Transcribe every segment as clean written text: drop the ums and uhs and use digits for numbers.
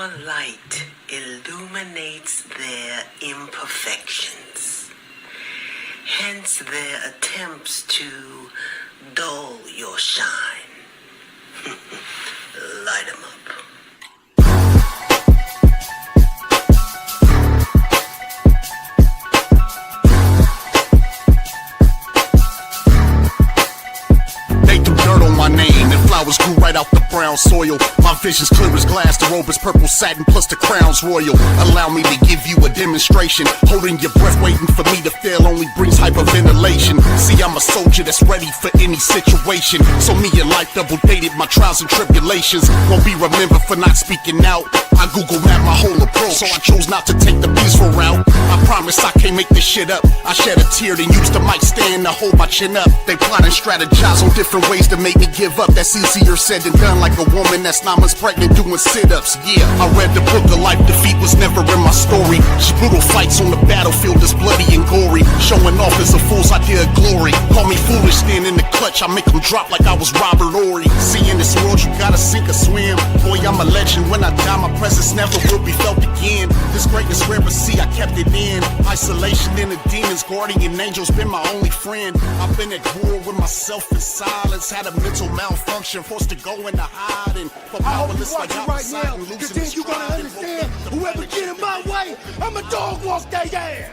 Your light illuminates their imperfections, hence their attempts to dull your shine. Light 'em up. They threw dirt on my name and flowers grew right out the brown soil. My vision's clear as glass, the robe is purple satin plus the crown's royal. Allow me to give you a demonstration. Holding your breath, waiting for me to fail only brings hyperventilation. See, I'm a soldier that's ready for any situation. So me and life double dated my trials and tribulations. Won't be remembered for not speaking out. I Google map my whole approach, so I chose not to take the peaceful route. I promise I can't make this shit up. I shed a tear, then use the mic stand to hold my chin up. They plot and strategize on different ways to make me give up. That's easier said than done, like a woman that's 9 months pregnant doing sit-ups. Yeah, I read the book of life, defeat was never in my story. Just brutal fights on the battlefield is bloody and gory. Showing off is a fool's idea of glory. Call me foolish, stand in the clutch, I make them drop like I was Robert Ory. See, in this world you gotta sink or swim. Boy, I'm a legend, when I die my presence never will be felt again. This greatness rare, but see, I kept it in. Isolation in the demons, guardian angels been my only friend. I've been at war with myself in silence. Had a mental malfunction, forced to go into hiding. For powerless like outside right and losing then you gonna understand, whoever get in my way, I'm a dog walk their ass.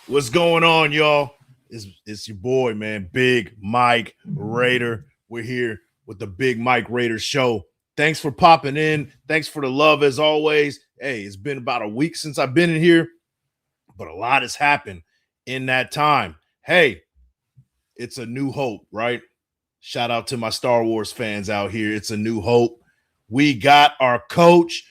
What's going on, y'all? It's your boy, man, Big Mike Raider. We're here with the Big Mike Raider Show. Thanks for popping in. Thanks for the love as always. Hey, it's been about a week since I've been in here, but a lot has happened in that time. Hey, it's a new hope, right? Shout out to my Star Wars fans out here. It's a new hope. We got our coach,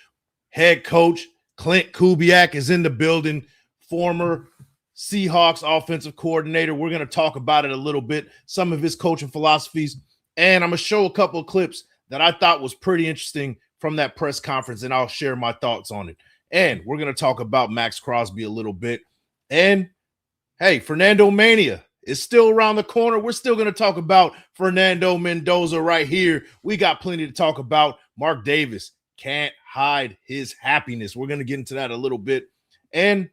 head coach, Klint Kubiak is in the building, former Seahawks offensive coordinator. We're going to talk about it a little bit, some of his coaching philosophies, and I'm going to show a couple of clips that I thought was pretty interesting from that press conference, and I'll share my thoughts on it. And we're going to talk about Maxx Crosby a little bit. And, hey, Fernando Mania is still around the corner. We're still going to talk about Fernando Mendoza right here. We got plenty to talk about. Mark Davis can't hide his happiness. We're going to get into that a little bit. And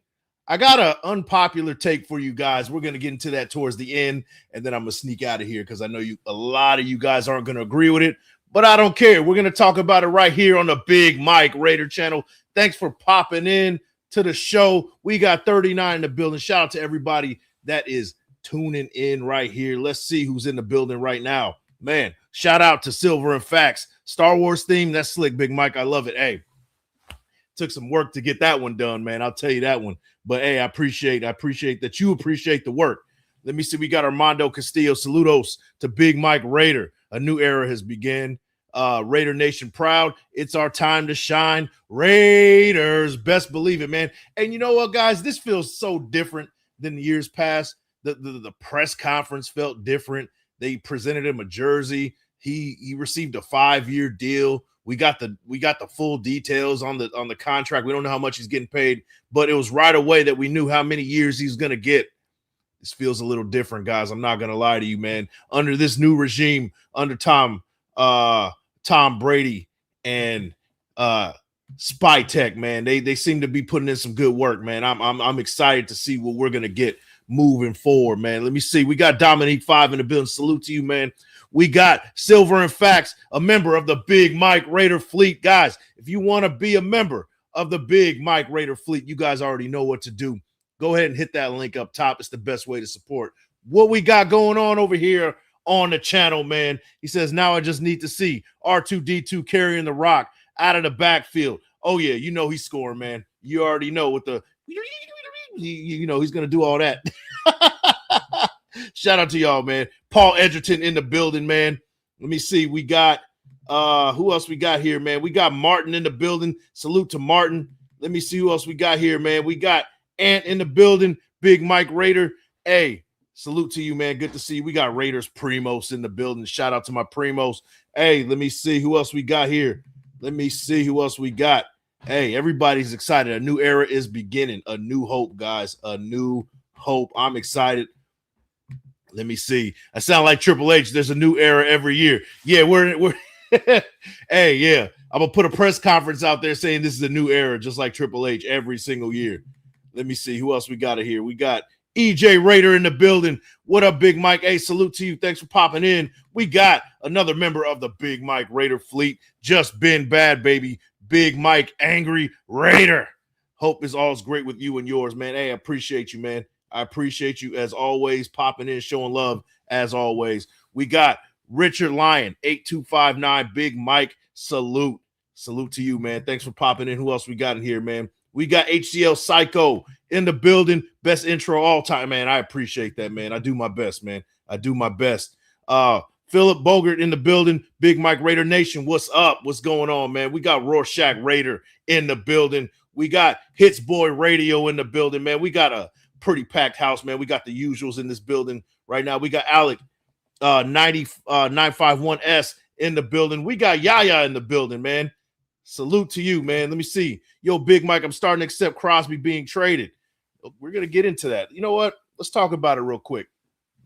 I got an unpopular take for you guys. We're going to get into that towards the end, and then I'm going to sneak out of here because I know a lot of you guys aren't going to agree with it, but I don't care. We're going to talk about it right here on the Big Mike Raider Channel. Thanks for popping in to the show. We got 39 in the building. Shout out to everybody that is tuning in right here. Let's see who's in the building right now. Man, shout out to Silver and Facts. Star Wars theme, that's slick, Big Mike. I love it. Hey, took some work to get that one done, man. I'll tell you that one. But, hey, I appreciate that you appreciate the work. Let me see. We got Armando Castillo. Saludos to Big Mike Raider. A new era has begun. Raider Nation proud. It's our time to shine. Raiders, best believe it, man. And you know what, guys? This feels so different than the years past. The press conference felt different. They presented him a jersey. He received a 5-year deal. We got the full details on the contract. We don't know how much he's getting paid, but it was right away that we knew how many years he's going to get. This feels a little different, guys. I'm not going to lie to you, man. Under this new regime, under Tom Brady and Spy Tech, man, they seem to be putting in some good work, man. I'm excited to see what we're going to get moving forward, man. Let me see. We got Dominique 5 in the building. Salute to you, man. We got Silver and Facts, a member of the Big Mike Raider Fleet. Guys, if you want to be a member of the Big Mike Raider Fleet, you guys already know what to do. Go ahead and hit that link up top. It's the best way to support what we got going on over here on the channel, man. He says, now I just need to see R2-D2 carrying the rock out of the backfield. Oh, yeah, you know he's scoring, man. You already know with the you know he's going to do all that. Shout out to y'all, man. Paul Edgerton in the building, man. Let me see. We got who else we got here, man? We got Martin in the building. Salute to Martin. Let me see who else we got here, man. We got Ant in the building. Big Mike Raider. Hey, salute to you, man. Good to see you. We got Raiders Primos in the building. Shout out to my Primos. Hey, let me see who else we got here. Let me see who else we got. Hey, everybody's excited. A new era is beginning. A new hope, guys. A new hope. I'm excited. Let me see. I sound like Triple H. There's a new era every year. Yeah, we're hey, yeah. I'm gonna put a press conference out there saying this is a new era, just like Triple H every single year. Let me see who else we got here. We got EJ Raider in the building. What up, Big Mike? Hey, salute to you. Thanks for popping in. We got another member of the Big Mike Raider fleet. Just been bad, baby. Big Mike, Angry Raider. Hope is all's great with you and yours, man. Hey, I appreciate you, man. I appreciate you as always, popping in, showing love as always. We got Richard Lyon, 8259, Big Mike, salute. Salute to you, man. Thanks for popping in. Who else we got in here, man? We got HCL Psycho in the building. Best intro all time, man. I appreciate that, man. I do my best, man. I do my best. Philip Bogert in the building. Big Mike Raider Nation. What's up? What's going on, man? We got Rorschach Raider in the building. We got Hits Boy Radio in the building, man. We got a pretty packed house, man. We got the usuals in this building right now. We got Alec 951S in the building. We got Yaya in the building, man. Salute to you, man. Let me see. Yo, Big Mike, I'm starting to accept Crosby being traded. We're going to get into that. You know what? Let's talk about it real quick.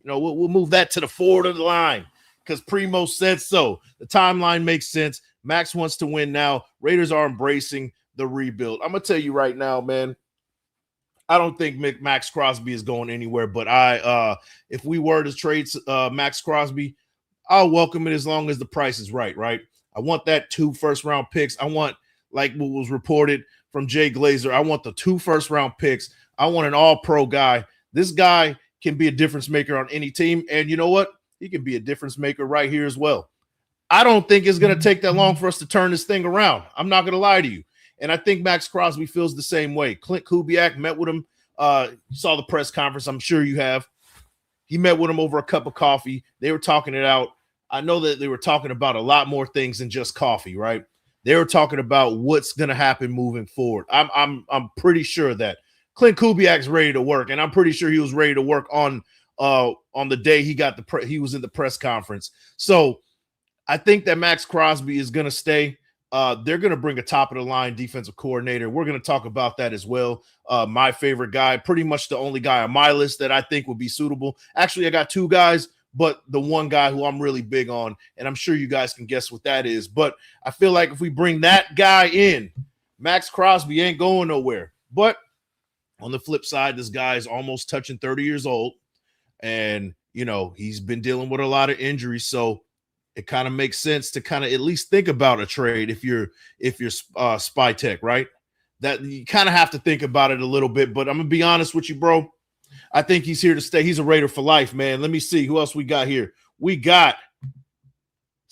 You know, we'll move that to the forward of the line because Primo said so. The timeline makes sense. Max wants to win now. Raiders are embracing the rebuild. I'm going to tell you right now, man, I don't think Maxx Crosby is going anywhere, but if we were to trade Maxx Crosby, I'll welcome it as long as the price is right? I want that 2 first-round picks. I want, like what was reported from Jay Glazer, I want the 2 first-round picks. I want an all-pro guy. This guy can be a difference maker on any team, and you know what? He can be a difference maker right here as well. I don't think it's going to take that long for us to turn this thing around. I'm not going to lie to you. And I think Maxx Crosby feels the same way. Klint Kubiak met with him. You saw the press conference. I'm sure you have. He met with him over a cup of coffee. They were talking it out. I know that they were talking about a lot more things than just coffee, right? They were talking about what's going to happen moving forward. I'm pretty sure that Klint Kubiak's ready to work, and I'm pretty sure he was ready to work on the day he was in the press conference. So I think that Maxx Crosby is going to stay. They're going to bring a top-of-the-line defensive coordinator. We're going to talk about that as well. My favorite guy, pretty much the only guy on my list that I think would be suitable. Actually, I got 2 guys, but the one guy who I'm really big on, and I'm sure you guys can guess what that is. But I feel like if we bring that guy in, Maxx Crosby ain't going nowhere. But on the flip side, this guy is almost touching 30 years old, and, you know, he's been dealing with a lot of injuries, so it kind of makes sense to kind of at least think about a trade if you're Spy Tech, right? That you kind of have to think about it a little bit, but I'm gonna be honest with you, bro. I think he's here to stay. He's a Raider for life, man. Let me see who else we got here. We got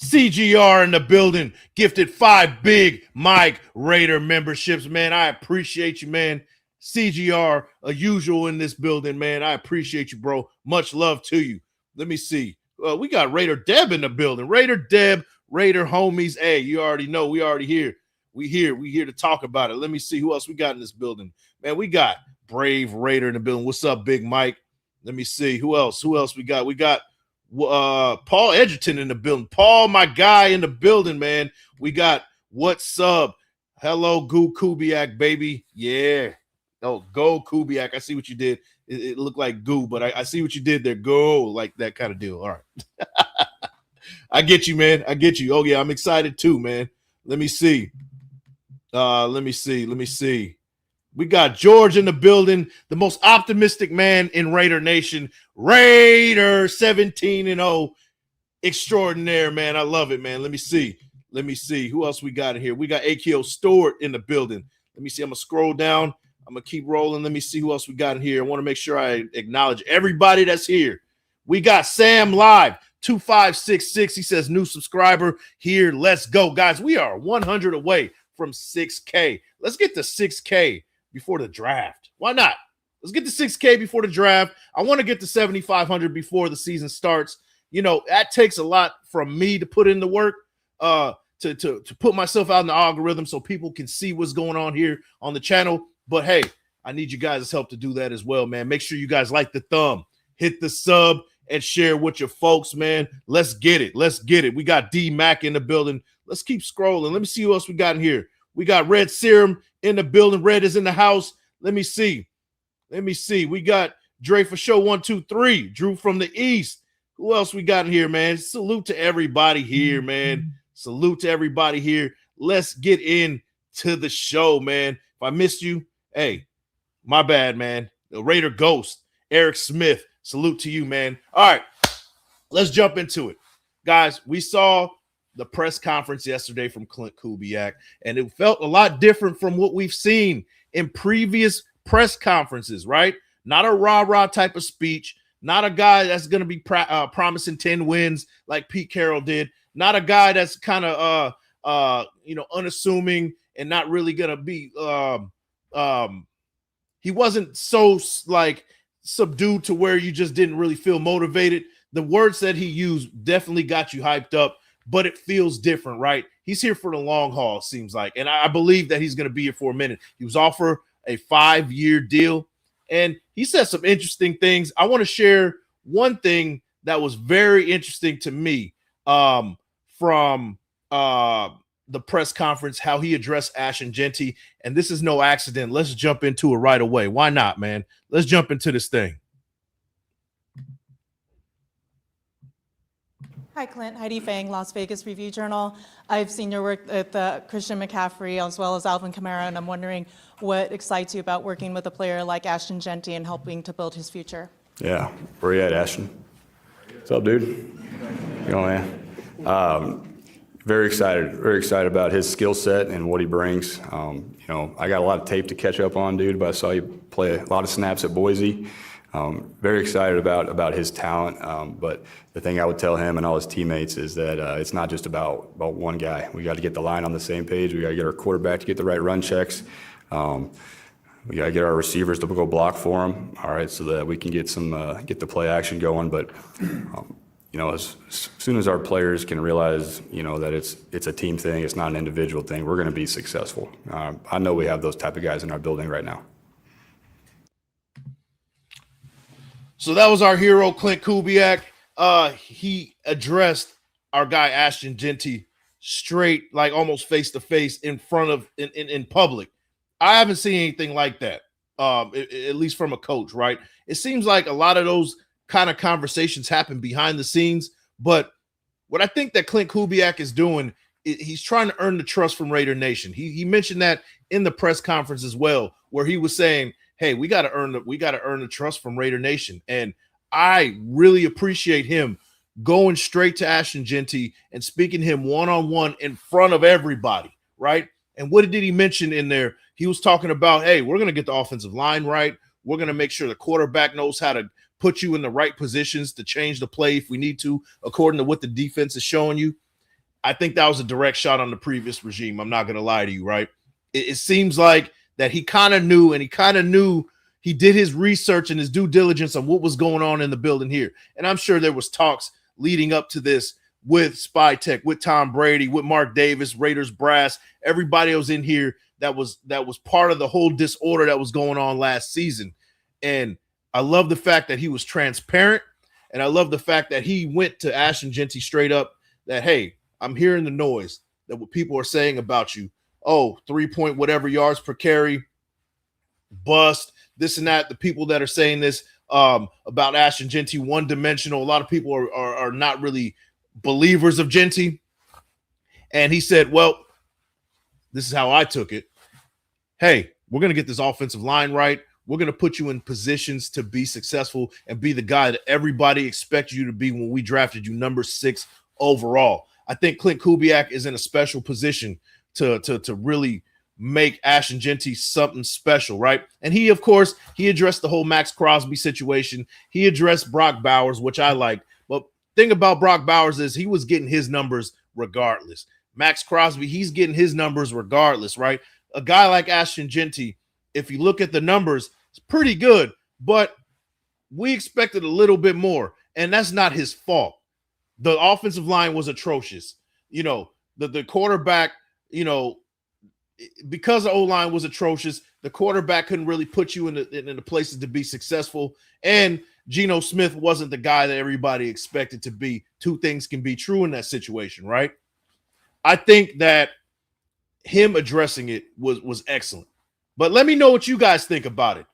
CGR in the building, gifted 5 Big Mike Raider memberships, man. I appreciate you, man. CGR, a usual in this building, man. I appreciate you, bro. Much love to you. Let me see. We got Raider Deb in the building. Raider Deb, Raider homies. Hey, you already know. We already here. We here to talk about it. Let me see who else we got in this building. Man, we got Brave Raider in the building. What's up, Big Mike? Let me see. Who else we got? We got Paul Edgerton in the building. Paul, my guy, in the building, man. We got What's Up? Hello, Goo Kubiak, baby. Yeah. Oh, go Kubiak. I see what you did. It looked like goo, but I see what you did there. Go, like that kind of deal. All right. I get you, man. I get you. Oh, yeah, I'm excited too, man. Let me see. Let me see. We got George in the building, the most optimistic man in Raider Nation. Raider 17-0 extraordinaire, man. I love it, man. Let me see. Who else we got in here? We got AKO Stewart in the building. Let me see. I'm going to scroll down. I'm going to keep rolling. Let me see who else we got in here. I want to make sure I acknowledge everybody that's here. We got Sam Live, 2566. He says, new subscriber here. Let's go, guys. We are 100 away from 6K. Let's get to 6K before the draft. Why not? Let's get to 6K before the draft. I want to get to 7,500 before the season starts. You know, that takes a lot from me to put in the work, to put myself out in the algorithm so people can see what's going on here on the channel. But hey, I need you guys' help to do that as well, man. Make sure you guys like the thumb, hit the sub, and share with your folks, man. Let's get it. We got D Mac in the building. Let's keep scrolling. Let me see who else we got in here. We got Red Serum in the building. Red is in the house. Let me see. We got Dre for show 123. Drew from the East. Who else we got in here, man? Salute to everybody here, man. Salute to everybody here. Let's get into the show, man. If I missed you, hey, my bad, man. The Raider Ghost, Eric Smith. Salute to you, man. All right, let's jump into it. Guys, we saw the press conference yesterday from Klint Kubiak, and it felt a lot different from what we've seen in previous press conferences, right? Not a rah-rah type of speech, not a guy that's going to be promising 10 wins like Pete Carroll did, not a guy that's kind of unassuming and not really going to be he wasn't so like subdued to where you just didn't really feel motivated. The words that he used definitely got you hyped up, but it feels different, right? He's here for the long haul, it seems like. And I believe that he's going to be here for a minute. He was offered a 5-year deal, and he said some interesting things. I want to share one thing that was very interesting to me from the press conference, how he addressed Ashton Jeanty. And this is no accident. Let's jump into it right away. Why not, man? Let's jump into this thing. Hi, Clint. Heidi Fang, Las Vegas Review-Journal. I've seen your work with Christian McCaffrey as well as Alvin Kamara, and I'm wondering what excites you about working with a player like Ashton Jeanty and helping to build his future. Yeah. Where you at, Ashton? What's up, dude? You know, man. Very excited about his skill set and what he brings. I got a lot of tape to catch up on, dude, but I saw you play a lot of snaps at Boise. Very excited about his talent, but the thing I would tell him and all his teammates is that it's not just about one guy. We got to get the line on the same page. We got to get our quarterback to get the right run checks. We got to get our receivers to go block for him, all right, so that we can get the play action going. But as soon as our players can realize, that it's a team thing, it's not an individual thing, we're going to be successful. I know we have those type of guys in our building right now. So that was our hero, Klint Kubiak. He addressed our guy, Ashton Jeanty, straight, like almost face to face in front of in public. I haven't seen anything like that, at least from a coach, right? It seems like a lot of those kind of conversations happen behind the scenes. But what I think that Klint Kubiak is doing, he's trying to earn the trust from Raider Nation. He mentioned that in the press conference as well, where he was saying, hey, we got to earn the trust from Raider Nation. And I really appreciate him going straight to Ashton Jeanty and speaking to him one-on-one in front of everybody, right? And what did he mention in there? He was talking about, hey, we're going to get the offensive line right. We're going to make sure the quarterback knows how to put you in the right positions to change the play if we need to, according to what the defense is showing you. I think that was a direct shot on the previous regime. I'm not going to lie to you, right? It seems like that he kind of knew, and he did his research and his due diligence on what was going on in the building here. And I'm sure there was talks leading up to this with Spy Tech, with Tom Brady, with Mark Davis, Raiders brass, everybody was in here that was part of the whole disorder that was going on last season. And I love the fact that he was transparent, and I love the fact that he went to Ashton Jeanty straight up that, hey, I'm hearing the noise that what people are saying about you. Oh, 3-point whatever yards per carry, bust, this and that. The people that are saying this about Ashton Jeanty, one-dimensional. A lot of people are not really believers of Jeanty. And he said, well, this is how I took it. Hey, we're going to get this offensive line right. We're going to put you in positions to be successful and be the guy that everybody expected you to be when we drafted you number 6 overall. I think Klint Kubiak is in a special position to really make Ashton Jeanty something special, right? And he, of course, he addressed the whole Maxx Crosby situation. He addressed Brock Bowers, which I liked. But thing about Brock Bowers is he was getting his numbers regardless. Maxx Crosby, he's getting his numbers regardless, right? A guy like Ashton Jeanty, if you look at the numbers, it's pretty good, but we expected a little bit more, and that's not his fault. The offensive line was atrocious. The quarterback, because the O-line was atrocious, the quarterback couldn't really put you in the places to be successful, and Geno Smith wasn't the guy that everybody expected to be. Two things can be true in that situation, right? I think that him addressing it was excellent. But let me know what you guys think about it.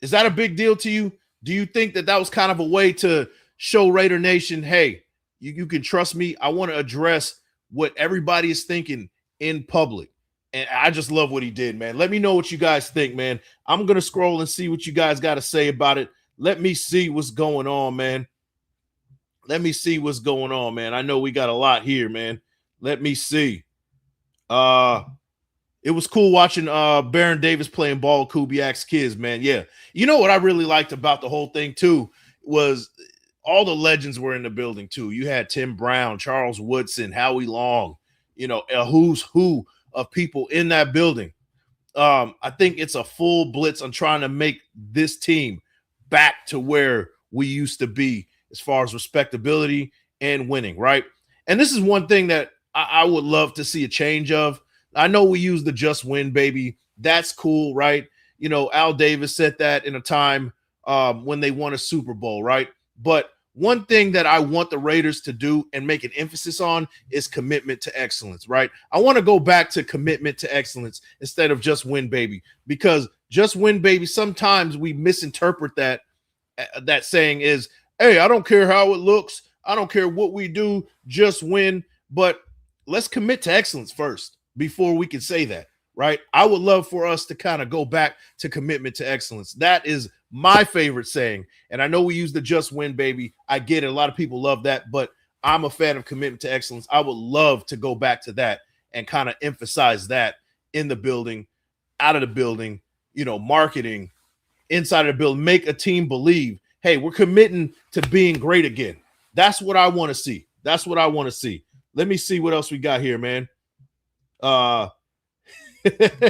Is that a big deal to you? Do you think that that was kind of a way to show Raider Nation, hey, you can trust me? I want to address what everybody is thinking in public. And I just love what he did, man. Let me know what you guys think, man. I'm going to scroll and see what you guys got to say about it. Let me see what's going on, man. Let me see what's going on, man. I know we got a lot here, man. Let me see. It was cool watching Baron Davis playing ball with Kubiak's kids, man. Yeah. You know what I really liked about the whole thing, too, was all the legends were in the building, too. You had Tim Brown, Charles Woodson, Howie Long, you know, a who's who of people in that building. I think it's a full blitz on trying to make this team back to where we used to be as far as respectability and winning, right? And this is one thing that I would love to see a change of. I know we use the just win, baby. That's cool, right? You know, Al Davis said that in a time when they won a Super Bowl, right? But one thing that I want the Raiders to do and make an emphasis on is commitment to excellence, right? I want to go back to commitment to excellence instead of just win, baby, because just win, baby, sometimes we misinterpret that saying is, hey, I don't care how it looks. I don't care what we do, just win. But let's commit to excellence first before we can say that, right? I would love for us to kind of go back to commitment to excellence. That is my favorite saying. And I know we use the just win, baby. I get it. A lot of people love that, but I'm a fan of commitment to excellence. I would love to go back to that and kind of emphasize that in the building, out of the building, you know, marketing, inside of the building, make a team believe, hey, we're committing to being great again. That's what I want to see. That's what I want to see. Let me see what else we got here, man.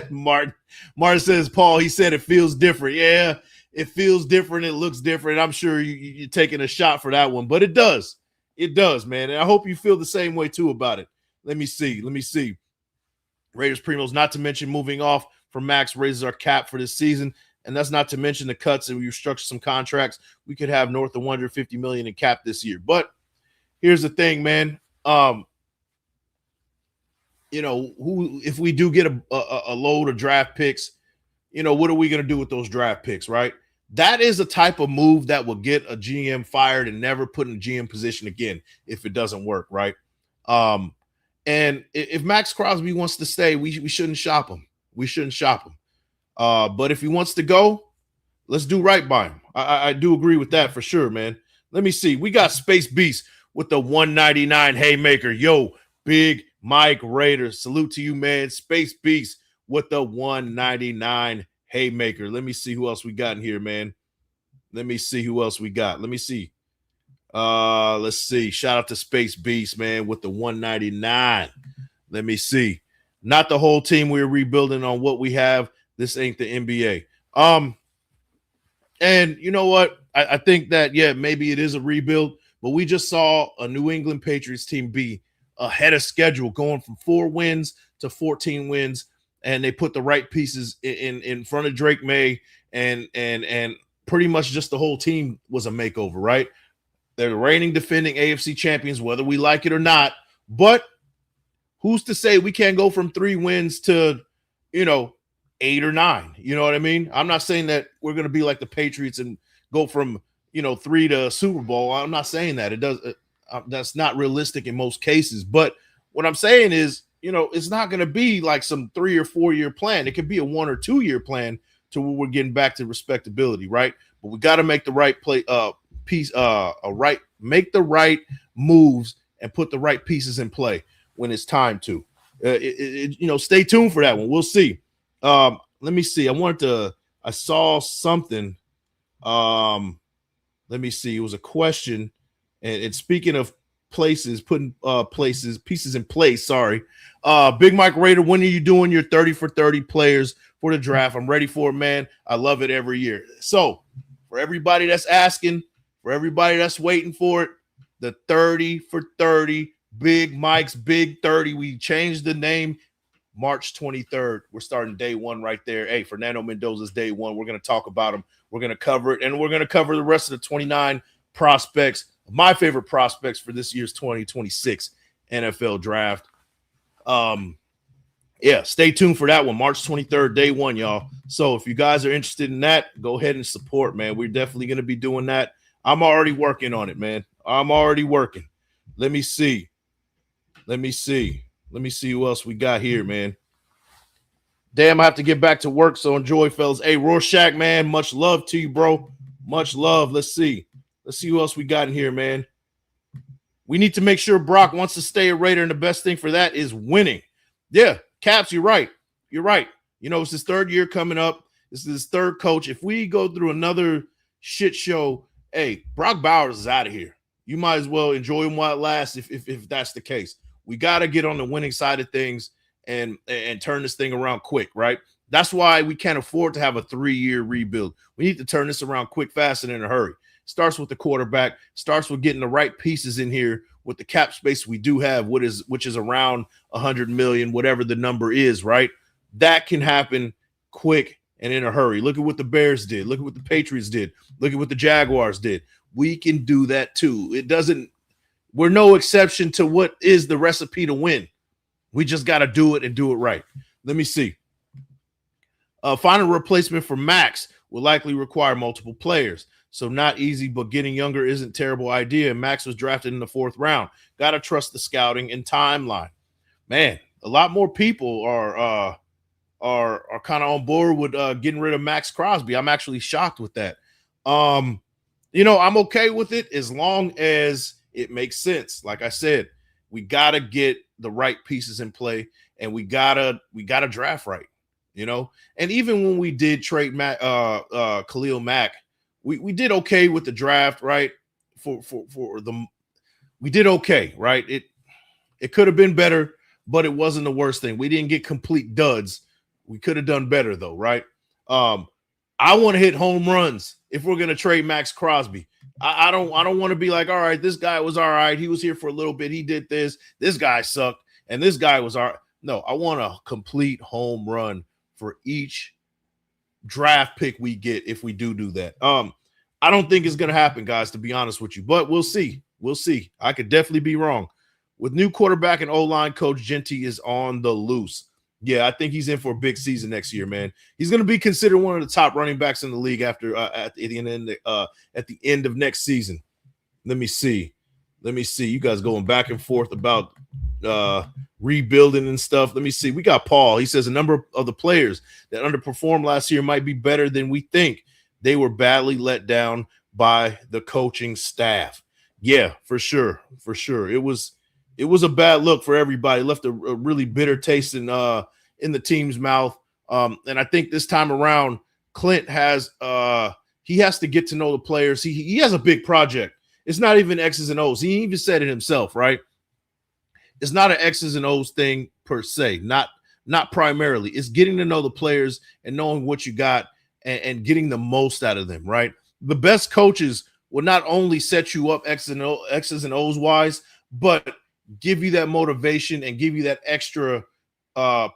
Martin says, Paul, he said it feels different. Yeah, it feels different. It looks different. I'm sure you're taking a shot for that one, but it does. It does, man. And I hope you feel the same way too about it. Let me see. Raiders Primos, not to mention moving off from Maxx raises our cap for this season. And that's not to mention the cuts, and we restructure some contracts. We could have north of $150 million in cap this year. But here's the thing, man. You know, if we do get a load of draft picks, you know, what are we going to do with those draft picks, right? That is a type of move that will get a GM fired and never put in a GM position again if it doesn't work, right? And if Maxx Crosby wants to stay, we shouldn't shop him. We shouldn't shop him. But if he wants to go, let's do right by him. I do agree with that for sure, man. Let me see. We got Space Beast with the 199 haymaker. Yo, Big Mike Raider. Salute to you, man. Space Beast with the 199 haymaker. Let me see who else we got in here, man. Let me see who else we got. Let me see. Let's see. Shout out to Space Beast, man, with the 199. Let me see. Not the whole team. We're rebuilding on what we have. This ain't the NBA. And you know what? I think that, yeah, maybe it is a rebuild, but we just saw a New England Patriots team be ahead of schedule, going from 4 wins to 14 wins, and they put the right pieces in front of Drake May, and pretty much just the whole team was a makeover, right? They're the reigning defending AFC champions, whether we like it or not, but who's to say we can't go from 3 wins to, you know, 8 or 9? You know what I mean? I'm not saying that we're going to be like the Patriots and go from, you know, 3 to Super Bowl. I'm not saying that. It does. That's not realistic in most cases. But what I'm saying is, you know, it's not going to be like some 3 or 4 year plan. It could be a 1 or 2 year plan to where we're getting back to respectability, right? But we got to make the right make the right moves and put the right pieces in play when it's time to. You know, stay tuned for that one. We'll see. Let me see. I saw something. Let me see. It was a question. And speaking of places, putting pieces in place. Sorry. Big Mike Raider, when are you doing your 30 for 30 players for the draft? I'm ready for it, man. I love it every year. So for everybody that's asking, for everybody that's waiting for it, the 30 for 30, Big Mike's Big 30. We changed the name. March 23rd. We're starting day 1 right there. Hey, Fernando Mendoza's day 1. We're going to talk about him. We're going to cover it, and we're going to cover the rest of the 29 prospects, my favorite prospects for this year's 2026 NFL draft. Yeah, stay tuned for that one, March 23rd, day one, y'all. So if you guys are interested in that, go ahead and support, man. We're definitely going to be doing that. I'm already working on it, man. I'm already working. Let me see. Let me see who else we got here, man. Damn, I have to get back to work, so enjoy, fellas. Hey, Rorschach, man, much love to you, bro. Much love. Let's see who else we got in here, man. We need to make sure Brock wants to stay a Raider, and the best thing for that is winning. Yeah, Caps, you're right. You're right. You know, it's his third year coming up. This is his third coach. If we go through another shit show, hey, Brock Bowers is out of here. You might as well enjoy him while it lasts if that's the case. We got to get on the winning side of things and turn this thing around quick, right? That's why we can't afford to have a 3-year rebuild. We need to turn this around quick, fast, and in a hurry. Starts with the quarterback, starts with getting the right pieces in here with the cap space we do have, which is around 100 million, whatever the number is, right? That can happen quick and in a hurry. Look at what the Bears did. Look at what the Patriots did. Look at what the Jaguars did. We can do that too. We're no exception to what is the recipe to win. We just got to do it and do it right. Let me see. Find a replacement for Maxx will likely require multiple players. So not easy, but getting younger isn't a terrible idea. Maxx was drafted in the 4th round. Got to trust the scouting and timeline. Man, a lot more people are kind of on board with getting rid of Maxx Crosby. I'm actually shocked with that. You know, I'm okay with it as long as it makes sense. Like I said, we got to get the right pieces in play, and we gotta draft right, you know. And even when we did trade Khalil Mack, we did okay with the draft, right? We did okay, right? It could have been better, but it wasn't the worst thing. We didn't get complete duds. We could have done better though, right? I want to hit home runs if we're gonna trade Maxx Crosby. I don't want to be like, all right, this guy was all right. He was here for a little bit. He did this. This guy sucked, and this guy was all right. No, I want a complete home run for each draft pick we get if we do that. I don't think it's gonna happen, guys, to be honest with you, but we'll see. We'll see. I could definitely be wrong. With new quarterback and O-line coach, Genty is on the loose. Yeah, I think he's in for a big season next year, man. He's going to be considered one of the top running backs in the league after at the end of next season. Let me see. You guys going back and forth about rebuilding and stuff. Let me see. We got Paul. He says a number of the players that underperformed last year might be better than we think. They were badly let down by the coaching staff. Yeah, for sure. It was a bad look for everybody. It left a really bitter taste in the team's mouth. And I think this time around, Klint has he has to get to know the players. He has a big project. It's not even X's and O's. He even said it himself, right? It's not an X's and O's thing per se, not primarily. It's getting to know the players and knowing what you got and getting the most out of them, right? The best coaches will not only set you up X's and O's wise, but give you that motivation and give you that extra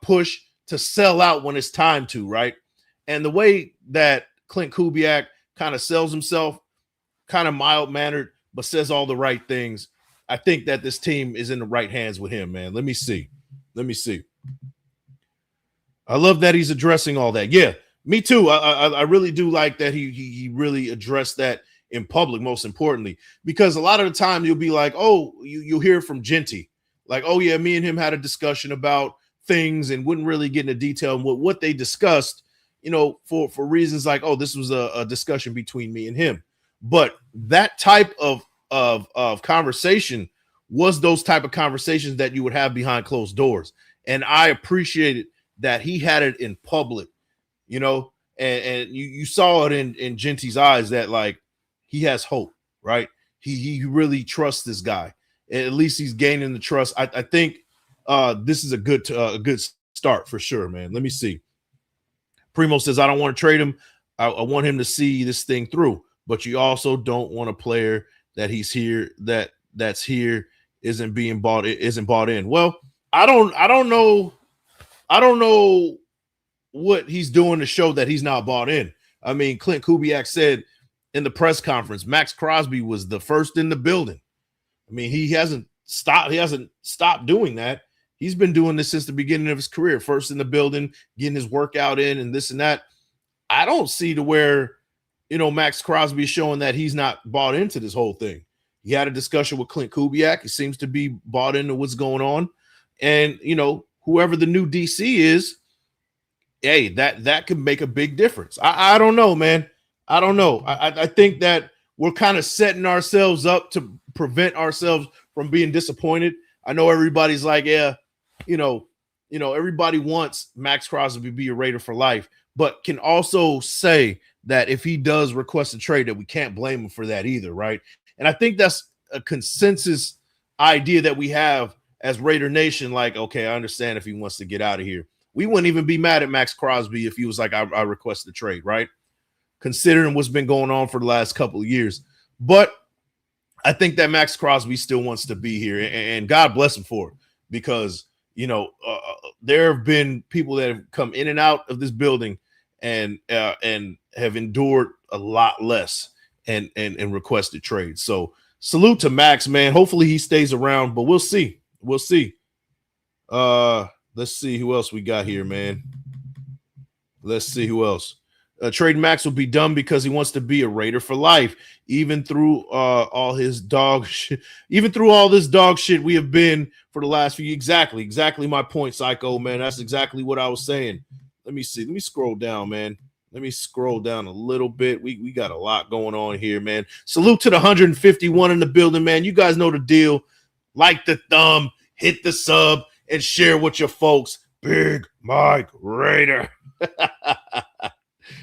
push to sell out when it's time to, right? And the way that Klint Kubiak kind of sells himself, kind of mild-mannered, but says all the right things, I think that this team is in the right hands with him, man. Let me see. I love that he's addressing all that. Yeah, me too. I really do like that he really addressed that in public, most importantly, because a lot of the time you'll be like, oh, you'll hear from Genty, like, oh yeah, me and him had a discussion about things and wouldn't really get into detail on what they discussed, you know, for reasons like, oh, this was a discussion between me and him. But that type of conversation was those type of conversations that you would have behind closed doors. And I appreciated that he had it in public, you know, and you saw it in Genty's eyes that like he has hope, right? He really trusts this guy. At least he's gaining the trust. I think this is a good start for sure, man. Let me see. Primo says, I don't want to trade him. I want him to see this thing through, but you also don't want a player that he's here that's here isn't bought in. Well, I don't know what he's doing to show that he's not bought in. I mean, Klint Kubiak said in the press conference, Maxx Crosby was the first in the building. I mean, he hasn't stopped doing that. He's been doing this since the beginning of his career, first in the building, getting his workout in and this and that. I don't see to where, Maxx Crosby is showing that he's not bought into this whole thing. He had a discussion with Klint Kubiak. He seems to be bought into what's going on. And, whoever the new DC is, hey, that could make a big difference. I don't know, man. I don't know. I think that we're kind of setting ourselves up to prevent ourselves from being disappointed. I know everybody's like, yeah, everybody wants Maxx Crosby to be a Raider for life, but can also say that if he does request a trade, that we can't blame him for that either, right? And I think that's a consensus idea that we have as Raider Nation. Like, okay, I understand if he wants to get out of here. We wouldn't even be mad at Maxx Crosby if he was like, I request a trade, right? Considering what's been going on for the last couple of years. But I think that Maxx Crosby still wants to be here, and God bless him for it, because, there have been people that have come in and out of this building and have endured a lot less and requested trades. So salute to Max, man. Hopefully he stays around, but we'll see. We'll see. Let's see who else we got here, man. Let's see who else. Trade Max will be done because he wants to be a Raider for life, even through all his dog shit, even through all this dog shit we have been for the last few. Exactly my point, Psycho, man. That's exactly what I was saying. Let me see. Let me scroll down, man. Let me scroll down a little bit. We got a lot going on here, man. Salute to the 151 in the building, man. You guys know the deal. Like the thumb, hit the sub, and share with your folks. Big Mike Raider.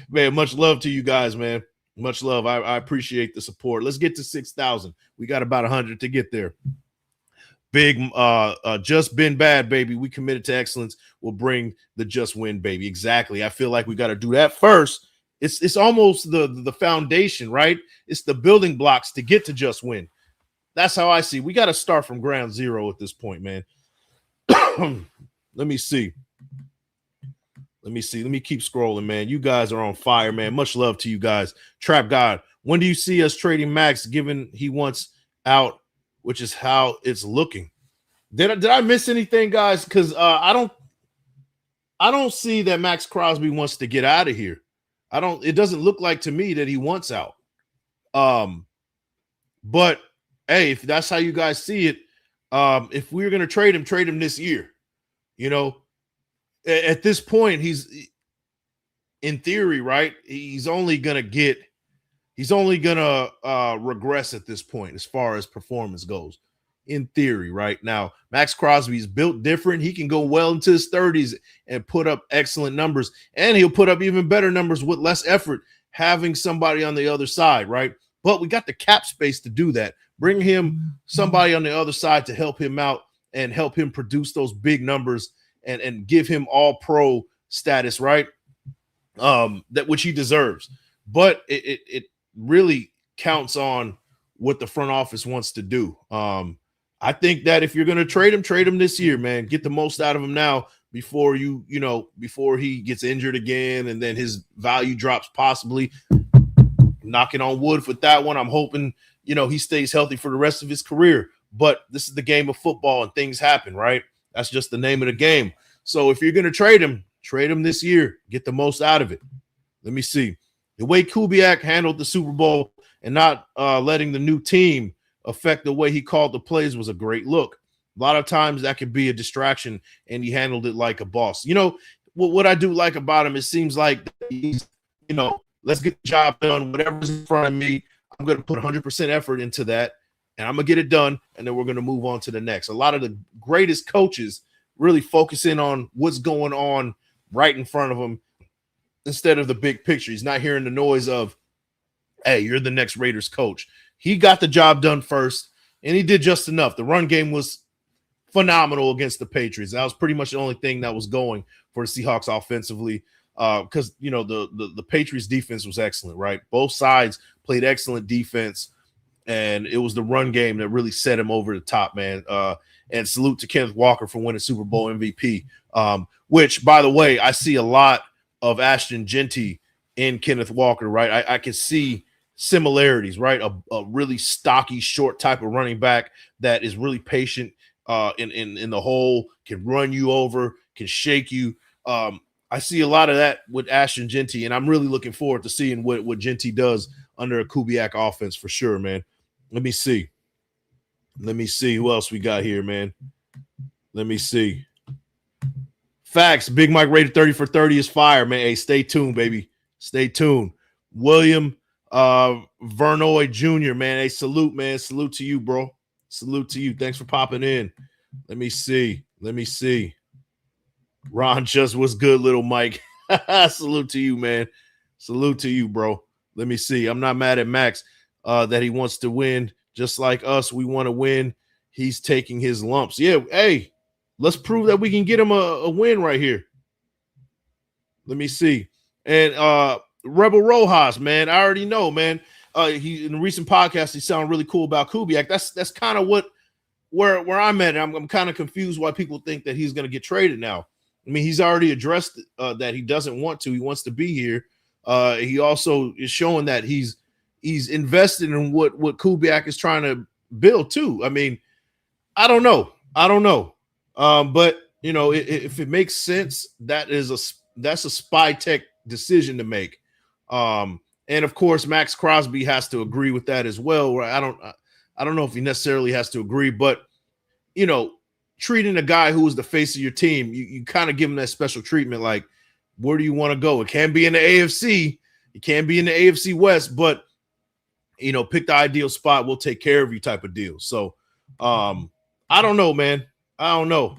Man, much love to you guys, man. Much love. I appreciate the support. Let's get to 6,000. We got about 100 to get there. Big, just been bad, baby. We committed to excellence. We'll bring the just win, baby. Exactly. I feel like we got to do that first. It's almost the foundation, right? It's the building blocks to get to just win. That's how I see. We got to start from ground zero at this point, man. Let me see. Let me keep scrolling, man. You guys are on fire, man. Much love to you guys. Trap God, when do you see us trading Max, given he wants out, which is how it's looking? Did I miss anything, guys? Because I don't see that Maxx Crosby wants to get out of here. It doesn't look like to me that he wants out. But hey, if that's how you guys see it, if we're gonna trade him this year. At this point, he's in theory, right? He's only gonna regress at this point as far as performance goes. In theory, right? Now, Maxx Crosby is built different. He can go well into his 30s and put up excellent numbers, and he'll put up even better numbers with less effort, having somebody on the other side, right? But we got the cap space to do that. Bring him somebody on the other side to help him out and help him produce those big numbers and give him all pro status, right? That which he deserves. But it really counts on what the front office wants to do. I think that if you're going to trade him this year, man. Get the most out of him now before before he gets injured again and then his value drops possibly. Knocking on wood with that one. I'm hoping, he stays healthy for the rest of his career. But this is the game of football and things happen, right? That's just the name of the game. So if you're going to trade him this year. Get the most out of it. Let me see. The way Kubiak handled the Super Bowl and not letting the new team affect the way he called the plays was a great look. A lot of times that could be a distraction, and he handled it like a boss. What I do like about him, it seems like he's, let's get the job done. Whatever's in front of me, I'm going to put 100% effort into that, and I'm going to get it done, and then we're going to move on to the next. A lot of the greatest coaches really focus in on what's going on right in front of him instead of the big picture. He's not hearing the noise of, hey, you're the next Raiders coach. He got the job done first, and he did just enough. The run game was phenomenal against the Patriots. That was pretty much the only thing that was going for the Seahawks offensively, because the Patriots defense was excellent, right? Both sides played excellent defense, and it was the run game that really set him over the top, man. And salute to Kenneth Walker for winning Super Bowl MVP, which, by the way, I see a lot of Ashton Genty in Kenneth Walker, right? I can see similarities, right? A really stocky, short type of running back that is really patient, in the hole, can run you over, can shake you. I see a lot of that with Ashton Jeanty, and I'm really looking forward to seeing what Jeanty does under a Kubiak offense for sure, man. Let me see. Let me see who else we got here, man. Let me see. Facts. Big Mike Raider 30 for 30 is fire, man. Hey, stay tuned, baby. Stay tuned. William Vernoy Jr., man. Hey, salute, man. Salute to you, bro. Salute to you. Thanks for popping in. Let me see. Let me see. Ron just was good, little Mike. Salute to you, man. Salute to you, bro. Let me see. I'm not mad at Max that he wants to win. Just like us, we want to win. He's taking his lumps. Yeah, hey, let's prove that we can get him a win right here. Let me see. And Rebel Rojas, man, I already know, man. He in the recent podcast, he sounded really cool about Kubiak. That's kind of where I'm at. I'm kind of confused why people think that he's going to get traded now. I mean, he's already addressed that he doesn't want to. He wants to be here. He also is showing that he's invested in what Kubiak is trying to build too. I mean, I don't know. But you know, if it makes sense, that's a spy tech decision to make. And of course, Maxx Crosby has to agree with that as well. Where I don't know if he necessarily has to agree, but you know, treating a guy who is the face of your team, you kind of give him that special treatment. Like, where do you want to go? It can be in the AFC, it can be in the AFC West, but you know, pick the ideal spot. We'll take care of you type of deal. So I don't know, man. I don't know.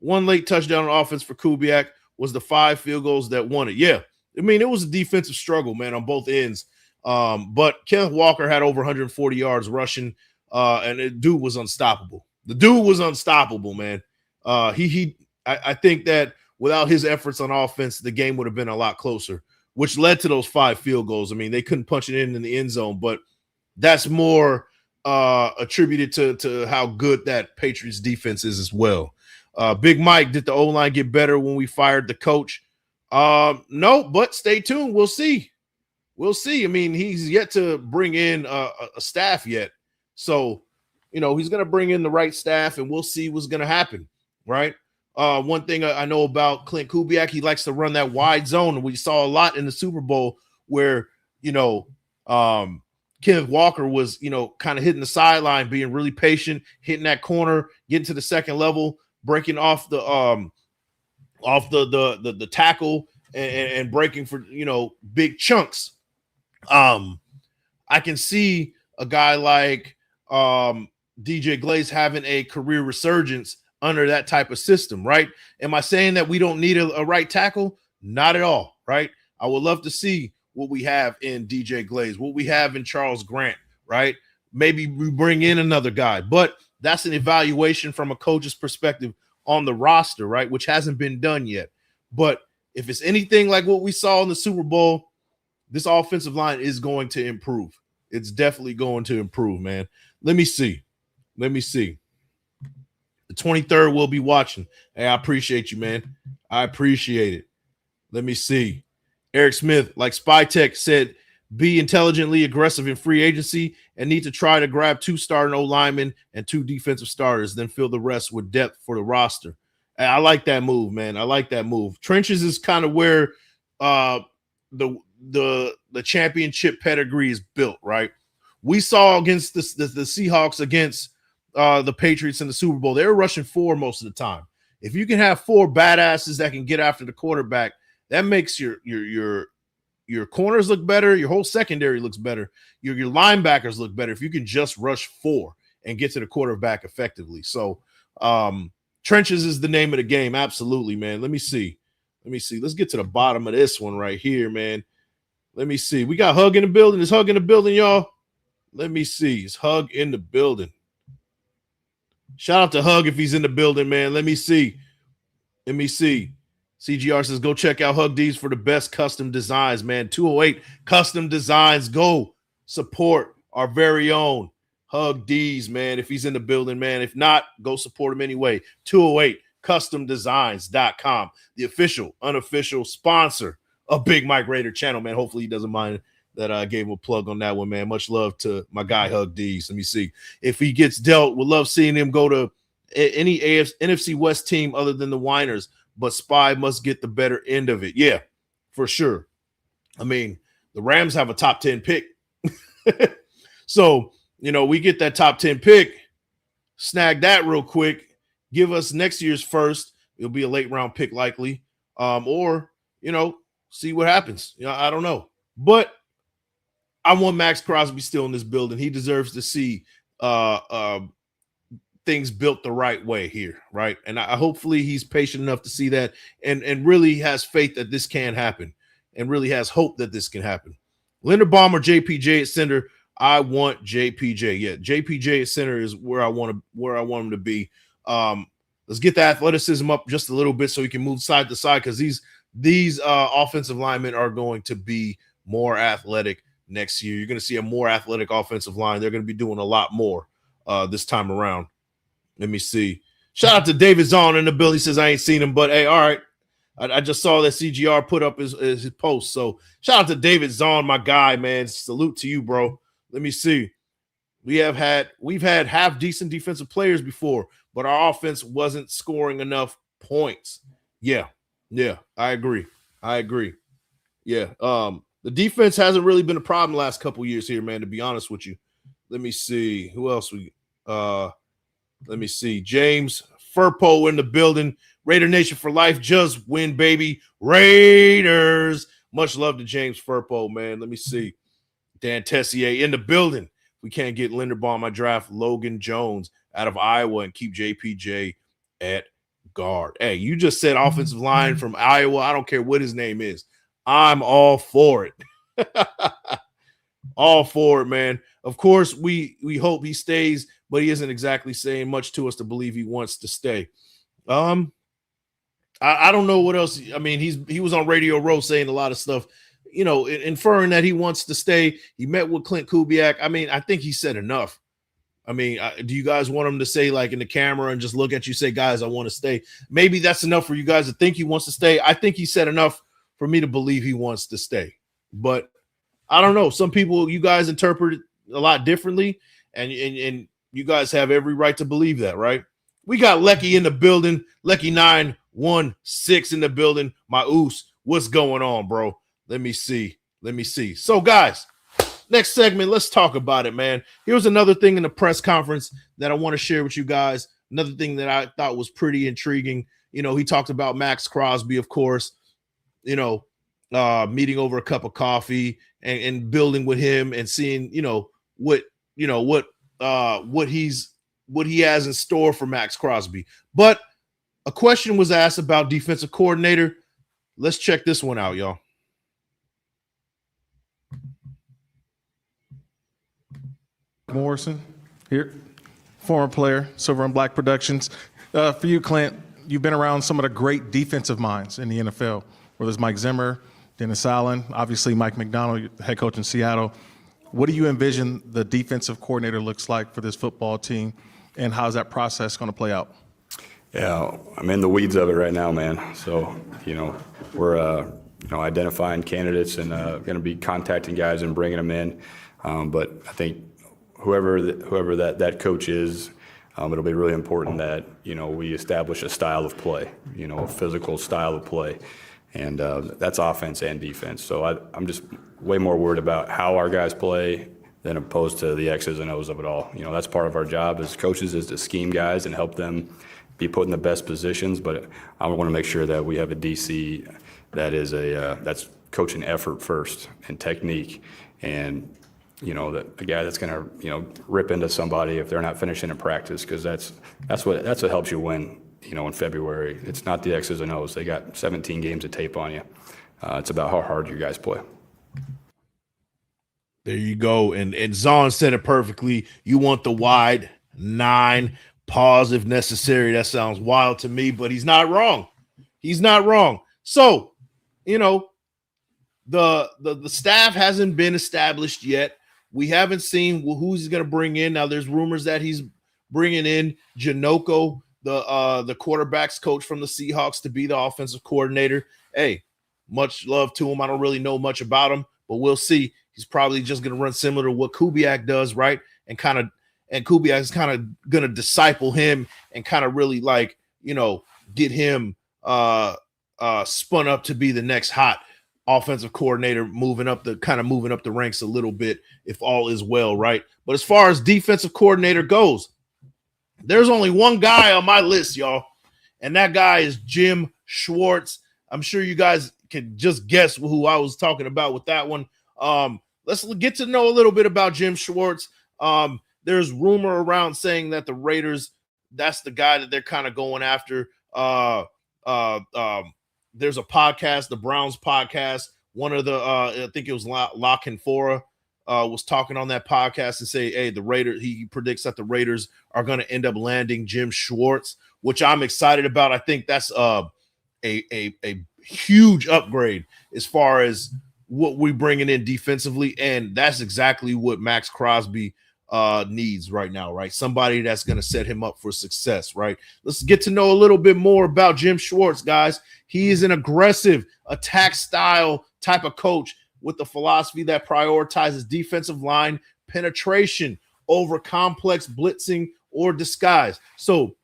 One late touchdown on offense for Kubiak was the 5 field goals that won it. Yeah. I mean, it was a defensive struggle, man, on both ends. But Kenneth Walker had over 140 yards rushing, and the dude was unstoppable. The dude was unstoppable, man. I think that without his efforts on offense, the game would have been a lot closer, which led to those 5 field goals. I mean, they couldn't punch it in the end zone, but that's more attributed to how good that Patriots defense is as well. Big Mike, did the O-line get better when we fired the coach? No, but stay tuned. We'll see. We'll see. I mean, he's yet to bring in a staff yet. So, you know, he's going to bring in the right staff, and we'll see what's going to happen, right? One thing I know about Klint Kubiak, he likes to run that wide zone. And we saw a lot in the Super Bowl where, you know, Kenneth Walker was, you know, kind of hitting the sideline, being really patient, hitting that corner, getting to the second level, breaking off the tackle and breaking for, you know, big chunks. I can see a guy like DJ Glaze having a career resurgence under that type of system, right? Am I saying that we don't need a right tackle? Not at all, right? I would love to see what we have in DJ Glaze, what we have in Charles Grant, right? Maybe we bring in another guy, but that's an evaluation from a coach's perspective on the roster, right? Which hasn't been done yet. But if it's anything like what we saw in the Super Bowl, this offensive line is going to improve. It's definitely going to improve, man. Let me see. The 23rd we'll be watching. Hey, I appreciate you, man. I appreciate it. Let me see. Eric Smith, like Spy Tech said, be intelligently aggressive in free agency and need to try to grab 2 starting O-linemen and 2 defensive starters, then fill the rest with depth for the roster. And I like that move, man. I like that move. Trenches is kind of where the championship pedigree is built, right? We saw against the Seahawks against the Patriots in the Super Bowl, they were rushing 4 most of the time. If you can have 4 badasses that can get after the quarterback, that makes your corners look better. Your whole secondary looks better. Your linebackers look better if you can just rush 4 and get to the quarterback effectively. So trenches is the name of the game. Absolutely, man. Let me see. Let's get to the bottom of this one right here, man. Let me see. We got Hug in the building. Is Hug in the building, y'all? Let me see. Is Hug in the building? Shout out to Hug if he's in the building, man. Let me see. CGR says, go check out Hug D's for the best custom designs, man. 208 Custom Designs. Go support our very own Hug D's, man, if he's in the building, man. If not, go support him anyway. 208 CustomDesigns.com, the official, unofficial sponsor of Big Mike Raider Channel, man. Hopefully he doesn't mind that I gave him a plug on that one, man. Much love to my guy, Hug D's. Let me see. If he gets dealt, we'd love seeing him go to any NFC West team other than the Whiners, but Spy must get the better end of it. Yeah, for sure. I mean, the Rams have a top 10 pick. So, we get that top 10 pick, snag that real quick, give us next year's first. It'll be a late round pick likely. Or, see what happens. I don't know. But I want Maxx Crosby still in this building. He deserves to see things built the right way here, right? And hopefully he's patient enough to see that and really has faith that this can happen and really has hope that this can happen. Linderbaum or JPJ at center? I want JPJ. Yeah, JPJ at center is where I want him to be. Let's get the athleticism up just a little bit so he can move side to side, because these offensive linemen are going to be more athletic next year. You're going to see a more athletic offensive line. They're going to be doing a lot more this time around. Let me see. Shout out to David Zahn in the building. He says, I ain't seen him, but hey, all right. I just saw that CGR put up his post. So shout out to David Zahn, my guy, man. Salute to you, bro. Let me see. We've had half decent defensive players before, but our offense wasn't scoring enough points. Yeah, I agree. Yeah. The defense hasn't really been a problem the last couple years here, man, to be honest with you. Let me see. Who else let me see. James Furpo in the building. Raider Nation for life. Just win, baby. Raiders. Much love to James Furpo, man. Let me see. Dan Tessier in the building. We can't get Linderbaum. I draft Logan Jones out of Iowa and keep JPJ at guard. Hey, you just said offensive line from Iowa. I don't care what his name is. I'm all for it. All for it, man. Of course, we hope he stays, but he isn't exactly saying much to us to believe he wants to stay. I don't know what else. I mean, he was on Radio Row saying a lot of stuff, inferring that he wants to stay. He met with Klint Kubiak. I mean, I think he said enough. I mean, do you guys want him to say, like, in the camera and just look at you, say, guys, I want to stay? Maybe that's enough for you guys to think he wants to stay. I think he said enough for me to believe he wants to stay. But I don't know. Some people, you guys interpret it a lot differently, and you guys have every right to believe that, right? We got Lecky in the building. Lecky 916 in the building. My oos, what's going on, bro? Let me see. So, guys, next segment, let's talk about it, man. Here's another thing in the press conference that I want to share with you guys. Another thing that I thought was pretty intriguing. He talked about Maxx Crosby, of course, meeting over a cup of coffee and building with him and seeing, what he has in store for Maxx Crosby. But a question was asked about defensive coordinator. Let's check this one out, y'all. Morrison here, former player, Silver and Black Productions. For you, Clint, you've been around some of the great defensive minds in the NFL, whether it's Mike Zimmer, Dennis Allen, obviously Mike McDonald, head coach in Seattle. What do you envision the defensive coordinator looks like for this football team, and how's that process going to play out? Yeah, I'm in the weeds of it right now, man. So, we're identifying candidates and going to be contacting guys and bringing them in. But I think whoever that coach is, it'll be really important that, we establish a style of play, a physical style of play. And that's offense and defense. So I'm just way more worried about how our guys play than opposed to the X's and O's of it all. That's part of our job as coaches, is to scheme guys and help them be put in the best positions. But I want to make sure that we have a DC that is that's coaching effort first and technique, and a guy that's going to rip into somebody if they're not finishing in practice, because that's what helps you win. In February, it's not the X's and O's. They got 17 games of tape on you. It's about how hard your guys play. There you go. And Zahn said it perfectly. You want the wide 9, pause if necessary. That sounds wild to me, but he's not wrong. So, the staff hasn't been established yet. We haven't seen who's he's going to bring in. Now, there's rumors that he's bringing in Janoko, the quarterback's coach from the Seahawks, to be the offensive coordinator. Hey, much love to him. I don't really know much about him, but we'll see. He's probably just going to run similar to what Kubiak does, right? And kind of and Kubiak is kind of going to disciple him and kind of really like, get him spun up to be the next hot offensive coordinator, moving up the ranks a little bit if all is well, right? But as far as defensive coordinator goes, there's only one guy on my list, y'all, and that guy is Jim Schwartz. I'm sure you guys can just guess who I was talking about with that one. Let's get to know a little bit about Jim Schwartz. There's rumor around saying that the Raiders, that's the guy that they're kind of going after. There's a podcast, the Browns podcast. One of the, I think it was Lock and Fora, was talking on that podcast and say, hey, the Raiders, he predicts that the Raiders are going to end up landing Jim Schwartz, which I'm excited about. I think that's a huge upgrade as far as what we're bringing in defensively, and that's exactly what Maxx Crosby needs right now, right? Somebody that's going to set him up for success, right? Let's get to know a little bit more about Jim Schwartz, guys. He is an aggressive attack style type of coach with the philosophy that prioritizes defensive line penetration over complex blitzing or disguise. So,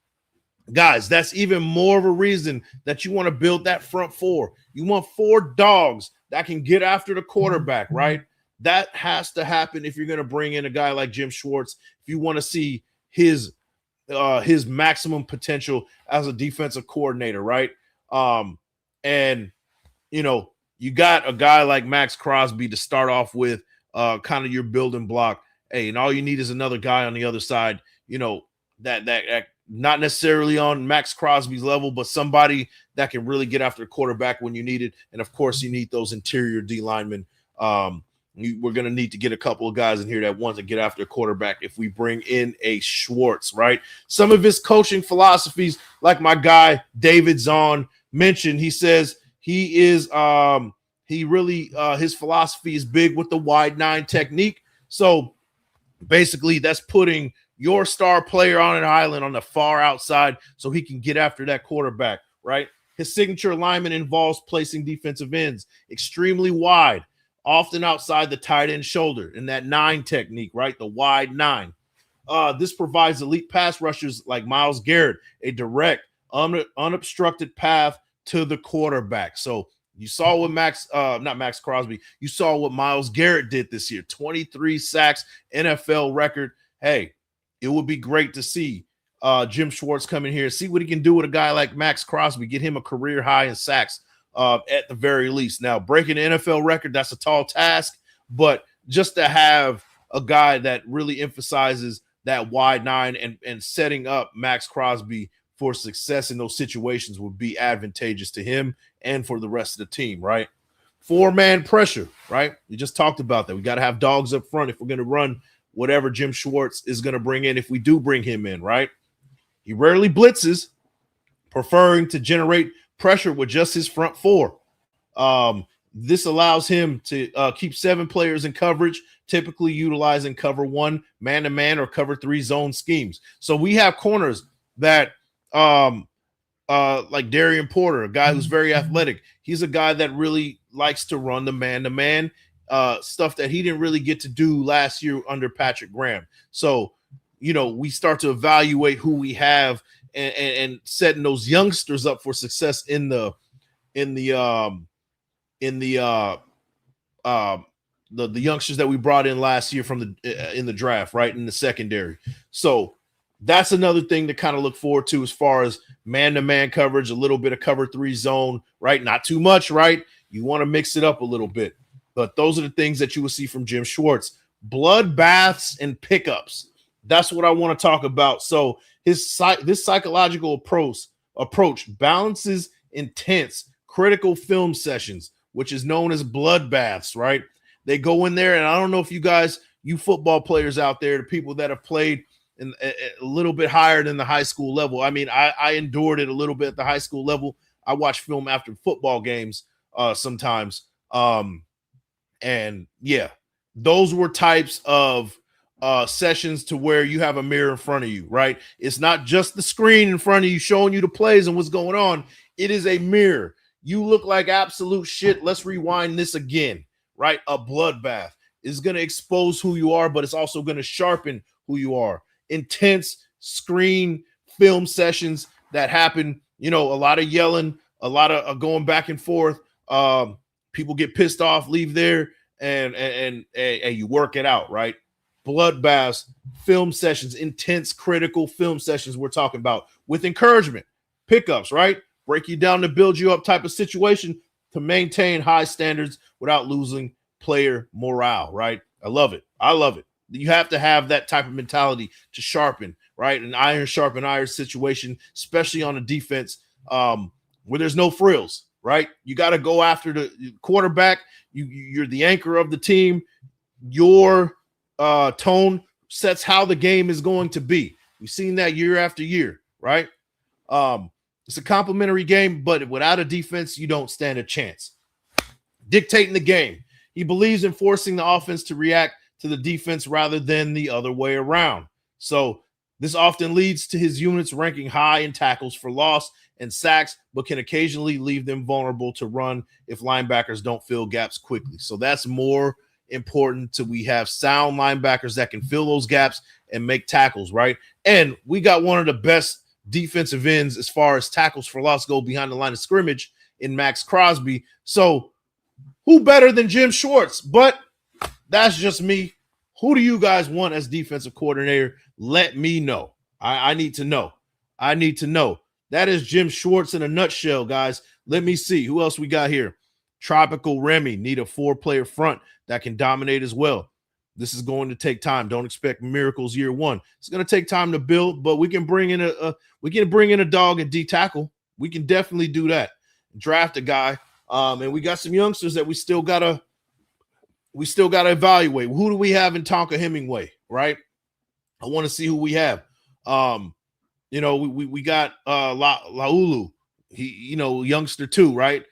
guys, that's even more of a reason that you want to build that front four. You want 4 dogs that can get after the quarterback, right? That has to happen if you're going to bring in a guy like Jim Schwartz, if you want to see his maximum potential as a defensive coordinator, right? And you got a guy like Maxx Crosby to start off with, kind of your building block. Hey, and all you need is another guy on the other side, that not necessarily on Maxx Crosby's level, but somebody that can really get after the quarterback when you need it. And of course, you need those interior D linemen. We're going to need to get a couple of guys in here that want to get after the quarterback if we bring in a Schwartz, right? Some of his coaching philosophies, like my guy David Zahn mentioned, he says his philosophy is big with the wide 9 technique. So basically that's putting your star player on an island on the far outside so he can get after that quarterback, right? His signature alignment involves placing defensive ends extremely wide, often outside the tight end shoulder in that 9 technique, right? The wide 9. This provides elite pass rushers like Myles Garrett a direct, unobstructed path to the quarterback. So you saw what not Maxx Crosby, you saw what Myles Garrett did this year, 23 sacks, NFL record. Hey, it would be great to see Jim Schwartz come in here, see what he can do with a guy like Maxx Crosby, get him a career high in sacks at the very least. Now, breaking the NFL record, that's a tall task, but just to have a guy that really emphasizes that wide 9 and setting up Maxx Crosby for success in those situations would be advantageous to him and for the rest of the team, right? 4-man pressure, right? We just talked about that. We got to have dogs up front if we're going to run whatever Jim Schwartz is going to bring in, if we do bring him in, right? He rarely blitzes, preferring to generate pressure with just his front 4. This allows him to keep 7 players in coverage, typically utilizing cover 1, man-to-man, or cover 3 zone schemes. So we have corners that like Darian Porter, a guy who's very athletic. He's a guy that really likes to run the man-to-man stuff that he didn't really get to do last year under Patrick Graham. So, we start to evaluate who we have and setting those youngsters up for success in the youngsters that we brought in last year from in the draft, right, in the secondary. So that's another thing to kind of look forward to as far as man-to-man coverage, a little bit of cover 3 zone, right? Not too much, right? You want to mix it up a little bit. But those are the things that you will see from Jim Schwartz. Bloodbaths and pickups. That's what I want to talk about. So this psychological approach balances intense, critical film sessions, which is known as bloodbaths, right? They go in there, and I don't know if you football players out there, the people that have played in a little bit higher than the high school level. I mean, I endured it a little bit at the high school level. I watch film after football games sometimes. And yeah, those were types of sessions to where you have a mirror in front of you, right? It's not just the screen in front of you showing you the plays and what's going on. It is a mirror. You look like absolute shit. Let's rewind this again, right? A bloodbath is going to expose who you are, but it's also going to sharpen who you are. intense screen film sessions that happen, a lot of yelling, a lot of going back and forth. People get pissed off, leave there, and you work it out, right? Bloodbaths, film sessions, intense, critical film sessions we're talking about with encouragement, pickups, right? Break you down to build you up type of situation to maintain high standards without losing player morale, right? I love it. You have to have that type of mentality to sharpen, right? An iron sharpen iron situation, especially on a defense where there's no frills, right? You got to go after the quarterback. You're the anchor of the team. Your tone sets how the game is going to be. We've seen that year after year, right? It's a complimentary game, but without a defense, you don't stand a chance. Dictating the game. He believes in forcing the offense to react to the defense rather than the other way around. So this often leads to his units ranking high in tackles for loss and sacks, but can occasionally leave them vulnerable to run if linebackers don't fill gaps quickly. So that's more important to we have sound linebackers that can fill those gaps and make tackles, right? And we got one of the best defensive ends as far as tackles for loss go behind the line of scrimmage in Maxx Crosby. So who better than Jim Schwartz? But that's just me. Who do you guys want as defensive coordinator? Let me know. I need to know. That is Jim Schwartz in a nutshell, guys. Let me see. Who else we got here? Tropical Remy. Need a 4-player front that can dominate as well. This is going to take time. Don't expect miracles year one. It's going to take time to build, but we can bring in a dog at D tackle. We can definitely do that. Draft a guy. And we got some youngsters that we still gotta evaluate. Who do we have in Tonka Hemingway, right? I want to see who we have. We got Laulu. He, youngster too, right?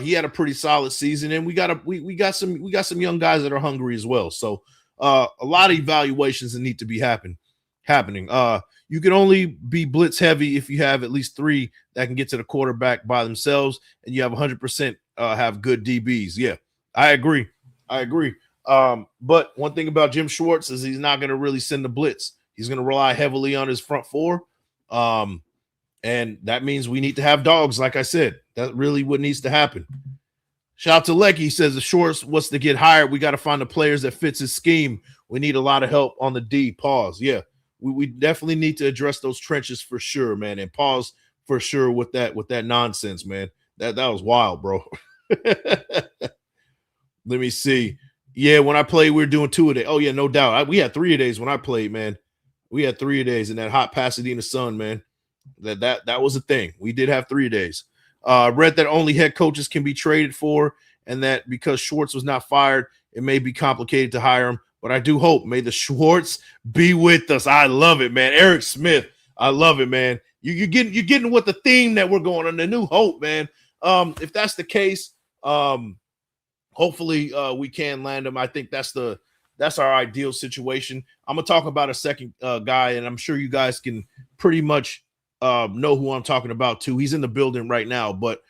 He had a pretty solid season, and we got some young guys that are hungry as well. So a lot of evaluations that need to be happening. You can only be blitz heavy if you have at least 3 that can get to the quarterback by themselves, and you have 100% have good DBs. Yeah, I agree. But one thing about Jim Schwartz is he's not going to really send the blitz. He's going to rely heavily on his front 4. And that means we need to have dogs, like I said. That's really what needs to happen. Shout out to Lecky. He says, if Schwartz wants to get hired, we got to find the players that fits his scheme. We need a lot of help on the D. Pause. Yeah, we definitely need to address those trenches for sure, man. And pause for sure with that nonsense, man. That was wild, bro. Let me see. Yeah, when I played, we were doing 2 a day. Oh, yeah, no doubt. We had 3 a days when I played, man. We had 3 a days in that hot Pasadena sun, man. That was a thing. We did have 3 days. Read that only head coaches can be traded for, and that because Schwartz was not fired, it may be complicated to hire him. But I do hope. May the Schwartz be with us. I love it, man. Eric Smith. I love it, man. You're getting with the theme that we're going on, the new hope, man. If that's the case, hopefully we can land him. I think that's our ideal situation. I'm gonna talk about a second guy, and I'm sure you guys can pretty much know who I'm talking about too. He's in the building right now, but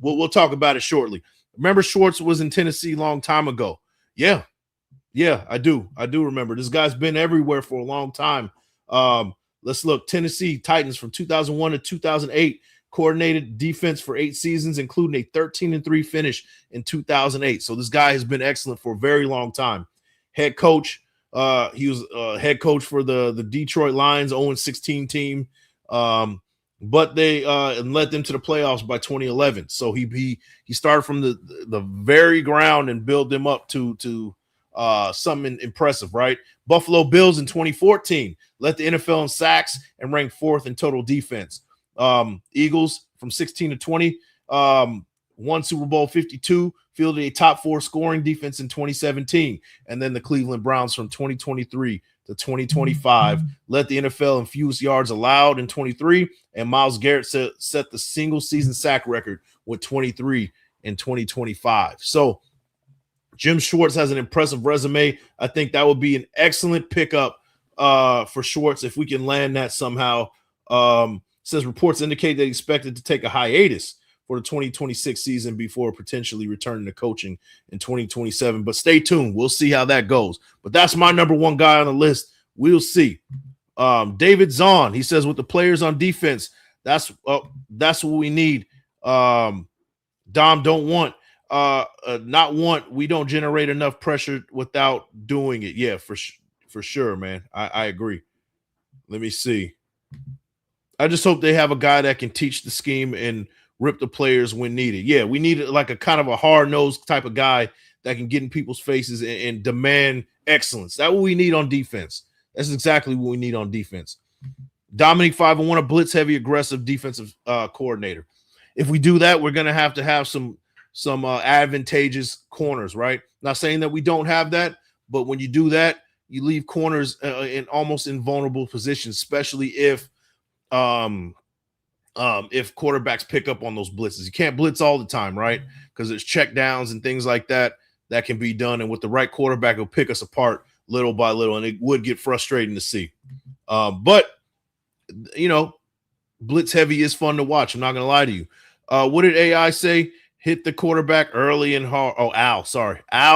we'll talk about it shortly. Remember, Schwartz was in Tennessee a long time ago. Yeah, I do remember. This guy's been everywhere for a long time. Let's look. Tennessee Titans from 2001 to 2008. Coordinated defense for 8 seasons, including a 13-3 finish in 2008. So this guy has been excellent for a very long time. Head coach, he was head coach for the Detroit Lions 0-16 team, but they led them to the playoffs by 2011. So he started from the very ground and built them up to something impressive, right? Buffalo Bills in 2014 led the NFL in sacks and ranked 4th in total defense. Eagles from 16 to 20, won Super Bowl 52, fielded a top 4 scoring defense in 2017. And then the Cleveland Browns from 2023 to 2025 led the NFL in fewest yards allowed in 23. And Myles Garrett set the single season sack record with 23 in 2025. So Jim Schwartz has an impressive resume. I think that would be an excellent pickup for Schwartz if we can land that somehow. Says reports indicate that he expected to take a hiatus for the 2026 season before potentially returning to coaching in 2027. But stay tuned. We'll see how that goes. But that's my number 1 guy on the list We'll see. David Zahn, he says, with the players on defense, that's what we need. Dom, don't want, not want. We don't generate enough pressure without doing it. Yeah, for sure, man. I agree. Let me see. I just hope they have a guy that can teach the scheme and rip the players when needed. Yeah, we need like a kind of a hard-nosed type of guy that can get in people's faces and demand excellence. That's what we need on defense. That's exactly what we need on defense. Dominic 5-1, a blitz-heavy, aggressive defensive coordinator. If we do that, we're going to have some advantageous corners, right? Not saying that we don't have that, but when you do that, you leave corners in almost invulnerable positions, especially if quarterbacks pick up on those blitzes. You can't blitz all the time, right? Because there's check downs and things like that can be done. And with the right quarterback, it'll pick us apart little by little, and it would get frustrating to see. But, blitz heavy is fun to watch. I'm not going to lie to you. What did AI say? Hit the quarterback early and hard. Oh, Al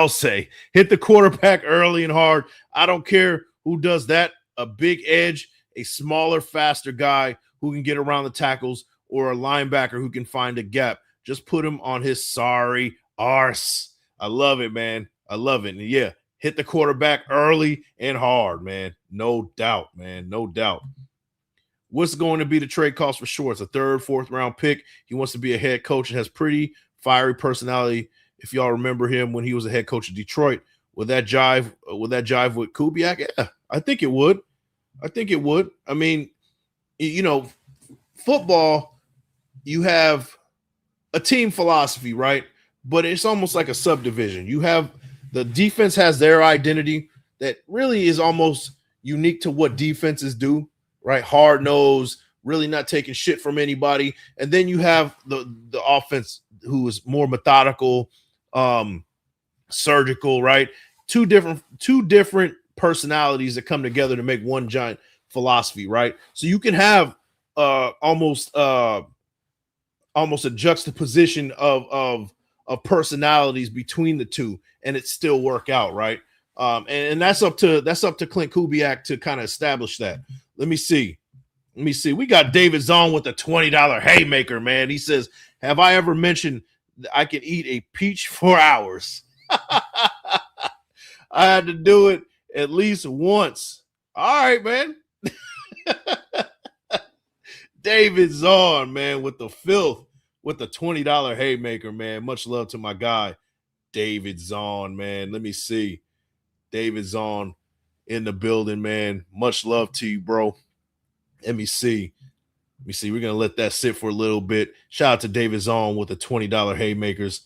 say, hit the quarterback early and hard. I don't care who does that. A big edge, a smaller, faster guy who can get around the tackles, or a linebacker who can find a gap. Just put him on his sorry arse. I love it, man. I love it. And yeah, hit the quarterback early and hard, man. No doubt, man. No doubt. What's going to be the trade cost for Schwartz? A third, fourth round pick. He wants to be a head coach and has pretty fiery personality. If y'all remember him when he was a head coach of Detroit, would that jive with Kubiak? Yeah, I think it would. I mean, football, you have a team philosophy, right? But it's almost like a subdivision. You have the defense has their identity that really is almost unique to what defenses do, right? Hard nose, really not taking shit from anybody. And then you have the offense who is more methodical, surgical, right? Two different personalities that come together to make one giant philosophy, right? So you can have almost a juxtaposition of personalities between the two, and it still work out, right? And that's up to Klint Kubiak to kind of establish that. Let me see. We got David Zahn with a $20 haymaker, man. He says, "Have I ever mentioned that I can eat a peach for hours?" I had to do it at least once. All right, man. David Zahn, man, with the filth, with the $20 haymaker, man. Much love to my guy, David Zahn, man. Let me see. David Zahn in the building, man. Much love to you, bro. Let me see. We're going to let that sit for a little bit. Shout out to David Zahn with the $20 haymakers.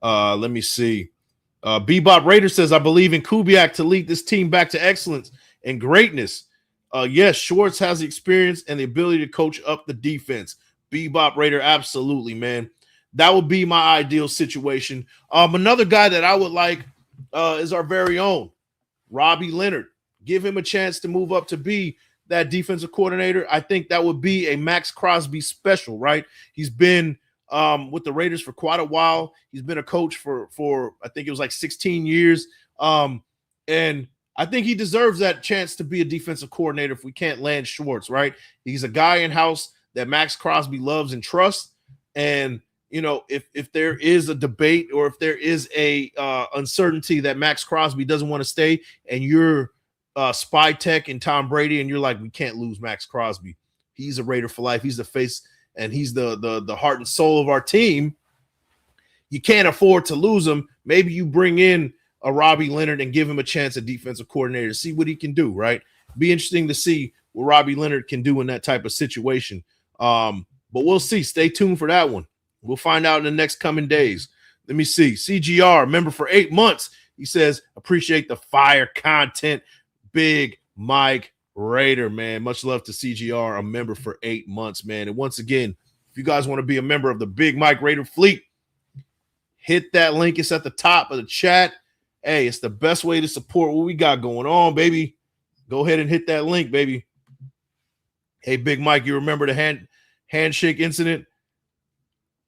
Let me see. Bebop Raider says, I believe in Kubiak to lead this team back to excellence and greatness. Yes, Schwartz has the experience and the ability to coach up the defense. Bebop Raider, absolutely, man. That would be my ideal situation. Another guy that I would like is our very own Robbie Leonard. Give him a chance to move up to be that defensive coordinator. I think that would be a Maxx Crosby special, right? He's been with the Raiders for quite a while. He's been a coach for I think it was like 16 years. And I think he deserves that chance to be a defensive coordinator if we can't land Schwartz, right? He's a guy in-house that Maxx Crosby loves and trusts. And, if there is a debate or if there is a uncertainty that Maxx Crosby doesn't want to stay and you're Spy Tech and Tom Brady and you're like, we can't lose Maxx Crosby. He's a Raider for life. He's the face and he's the heart and soul of our team. You can't afford to lose him. Maybe you bring in a Robbie Leonard and give him a chance at defensive coordinator to see what he can do, right? Be interesting to see what Robbie Leonard can do in that type of situation. But we'll see. Stay tuned for that one. We'll find out in the next coming days. Let me see. CGR, member for 8 months. He says, appreciate the fire content. Big Mike Raider, man. Much love to CGR, a member for 8 months, man. And once again, if you guys want to be a member of the Big Mike Raider fleet, hit that link. It's at the top of the chat. Hey, it's the best way to support what we got going on, baby. Go ahead and hit that link, baby. Hey, Big Mike, you remember the handshake incident?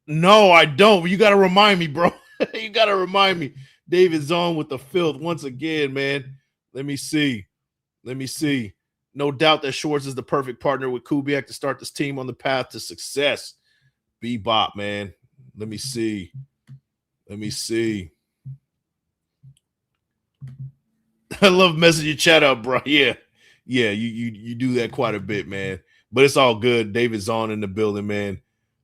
No, I don't. You got to remind me, bro. You got to remind me. David Zahn with the filth once again, man. Let me see. Let me see. No doubt that Schwartz is the perfect partner with Kubiak to start this team on the path to success. Bebop, man. Let me see. Let me see. I love messing your chat up, bro. Yeah. Yeah, you do that quite a bit, man. But it's all good. David Zahn in the building, man.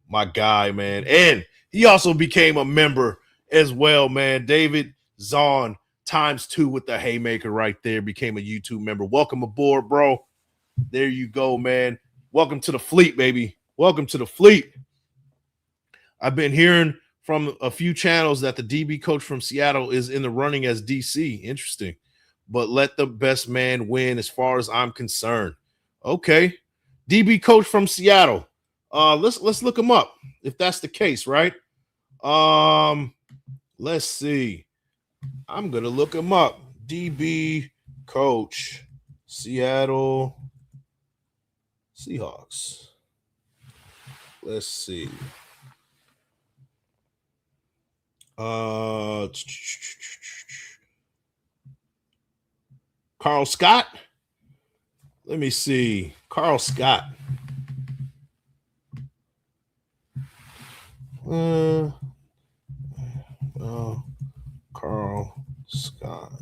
My guy, man. And he also became a member as well, man. David Zahn ×2 with the haymaker right there. Became a YouTube member. Welcome aboard, bro. There you go, man. Welcome to the fleet, baby. Welcome to the fleet. I've been hearing from a few channels that the DB coach from Seattle is in the running as DC. Interesting. But let the best man win as far as I'm concerned. Okay. DB coach from Seattle. Let's look him up if that's the case, right? Let's see. I'm gonna look him up. DB coach, Seattle Seahawks. Let's see. Carl Scott. Let me see. Carl Scott. Carl Scott.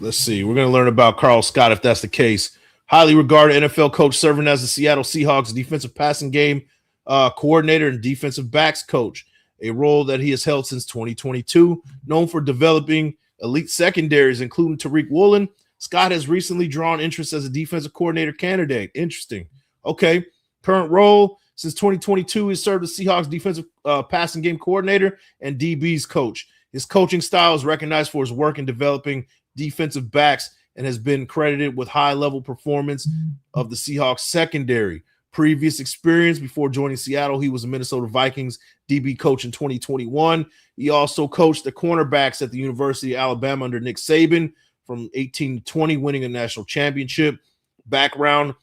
Let's see. We're going to learn about Carl Scott if that's the case. Highly regarded NFL coach serving as the Seattle Seahawks defensive passing game coordinator and defensive backs coach, a role that he has held since 2022. Known for developing elite secondaries, including Tariq Woolen, Scott has recently drawn interest as a defensive coordinator candidate. Interesting. Okay. Current role since 2022, he served as Seahawks defensive passing game coordinator and DB's coach. His coaching style is recognized for his work in developing defensive backs and has been credited with high-level performance of the Seahawks secondary. Previous experience before joining Seattle, he was a Minnesota Vikings DB coach in 2021. He also coached the cornerbacks at the University of Alabama under Nick Saban from 18 to 20, winning a national championship. Background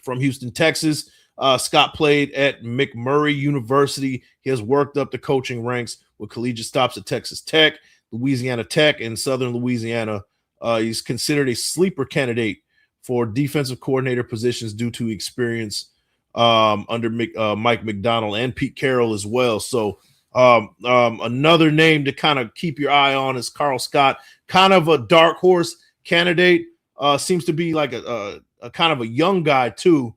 from Houston, Texas. Scott played at McMurray University. He has worked up the coaching ranks with collegiate stops at Texas Tech, Louisiana Tech, and Southern Louisiana. He's considered a sleeper candidate for defensive coordinator positions due to experience under Mike McDonald and Pete Carroll as well. So another name to kind of keep your eye on is Carl Scott, kind of a dark horse candidate. Seems to be like a kind of a young guy too.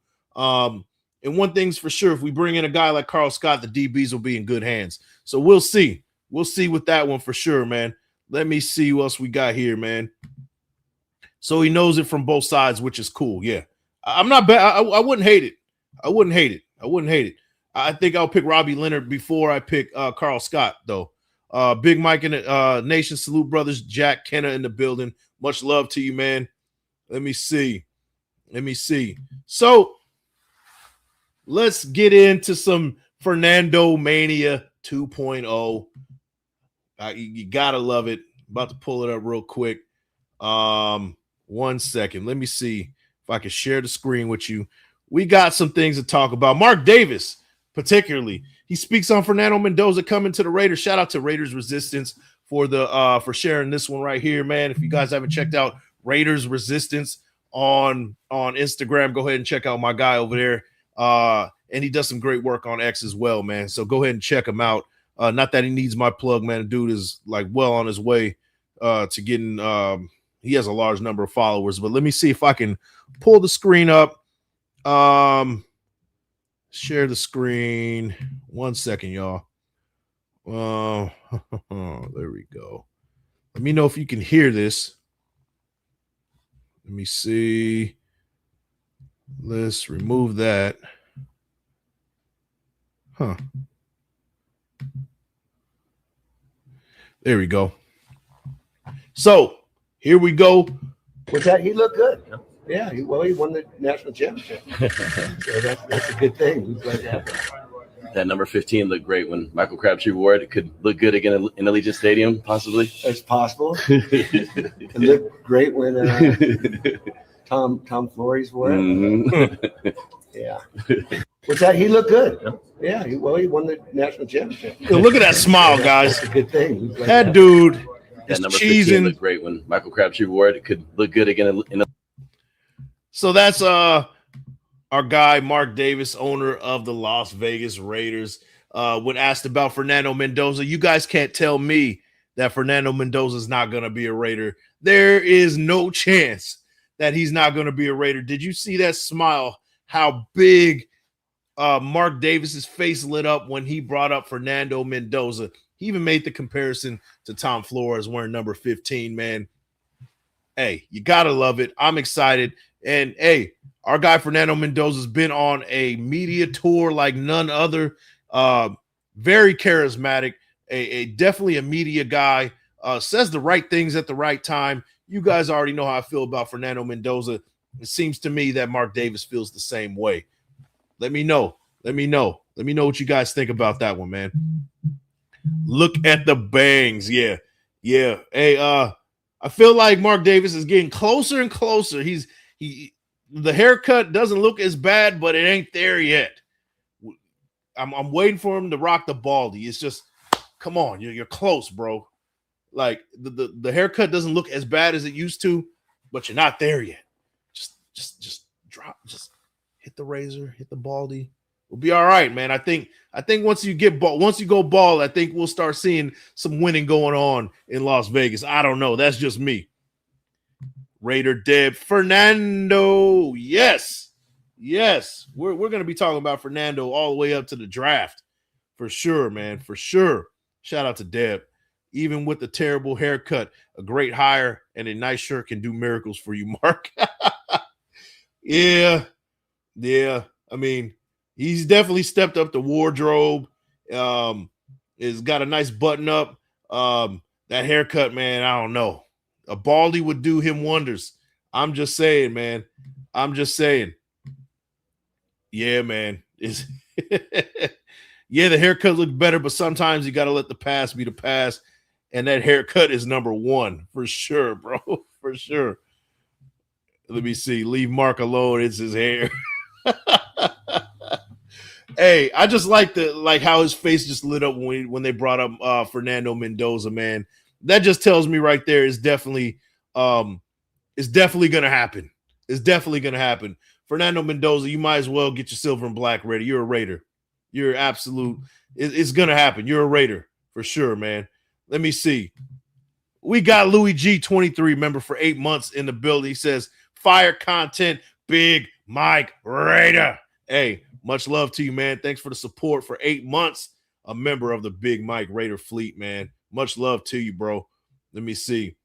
And one thing's for sure, if we bring in a guy like Carl Scott, the DBs will be in good hands. So we'll see. We'll see with that one for sure, man. Let me see what else we got here, man. So he knows it from both sides, which is cool. Yeah. I'm not bad. I wouldn't hate it. I wouldn't hate it. I think I'll pick Robbie Leonard before I pick Carl Scott, though. Big Mike in the nation. Salute, brothers. Jack Kenna in the building. Much love to you, man. Let me see. So let's get into some Fernando Mania 2.0. You gotta love it. About to pull it up real quick. 1 second. Let me see if I can share the screen with you. We got some things to talk about. Mark Davis, particularly, he speaks on Fernando Mendoza coming to the Raiders. Shout out to Raiders Resistance for sharing this one right here, man. If you guys haven't checked out Raiders Resistance on Instagram, go ahead and check out my guy over there. And he does some great work on X as well, man. So go ahead and check him out. Not that he needs my plug, man. The dude is like well on his way to getting he has a large number of followers. But let me see if I can pull the screen up. Share the screen. 1 second, y'all. There we go. Let me know if you can hear this. Let me see. Let's remove that. There we go. So here we go. Was that he looked good? Yeah, he won the national championship. So that's a good thing. He's glad to have that. That number 15 looked great when Michael Crabtree wore it. It could look good again in Allegiant Stadium, possibly. It's possible. It looked great when Tom Flores wore it. Mm-hmm. Yeah. Was that he looked good? Yeah, he won the national championship. Look at that smile, guys. That's a good thing. That dude That It's number 15 cheesing. looked great when Michael Crabtree wore it. It could look good again in the So that's our guy Mark Davis, owner of the Las Vegas Raiders. When asked about Fernando Mendoza, you guys can't tell me that Fernando Mendoza is not going to be a Raider. There is no chance that he's not going to be a Raider. Did you see that smile? How big Mark Davis's face lit up when he brought up Fernando Mendoza. He even made the comparison to Tom Flores wearing number 15, man. Hey, you got to love it. I'm excited. And, hey, our guy Fernando Mendoza's been on a media tour like none other. Very charismatic, definitely a media guy, says the right things at the right time. You guys already know how I feel about Fernando Mendoza. It seems to me that Mark Davis feels the same way. Let me know. Let me know what you guys think about that one, man. Look at the bangs. Yeah. Hey, I feel like Mark Davis is getting closer and closer. The haircut doesn't look as bad, but it ain't there yet. I'm waiting for him to rock the baldy. It's just, come on, you're close, bro. Like the haircut doesn't look as bad as it used to, but you're not there yet. Just drop, just hit the razor, hit the baldy. We'll be all right, man. I think once you go bald, I think we'll start seeing some winning going on in Las Vegas. I don't know. That's just me. Raider Deb Fernando. Yes. We're going to be talking about Fernando all the way up to the draft. For sure, man. For sure. Shout out to Deb. Even with the terrible haircut, a great hire and a nice shirt can do miracles for you, Mark. Yeah. I mean, he's definitely stepped up the wardrobe. Has got a nice button up. That haircut, man, I don't know. A baldy would do him wonders. I'm just saying, man. Yeah, man. Yeah, the haircut looked better, but sometimes you got to let the past be the past. And that haircut is number one for sure, bro. For sure. Let me see. Leave Mark alone. It's his hair. Hey, I just like how his face just lit up when they brought up Fernando Mendoza, man. That just tells me right there it's definitely gonna happen. It's definitely gonna happen. Fernando Mendoza, you might as well get your silver and black ready. You're a Raider. You're absolute. It's gonna happen. You're a Raider for sure, man. Let me see. We got Louis G23 member for 8 months in the building. He says, fire content, Big Mike Raider. Hey, much love to you, man. Thanks for the support for 8 months. A member of the Big Mike Raider fleet, man. Much love to you, bro. Let me see.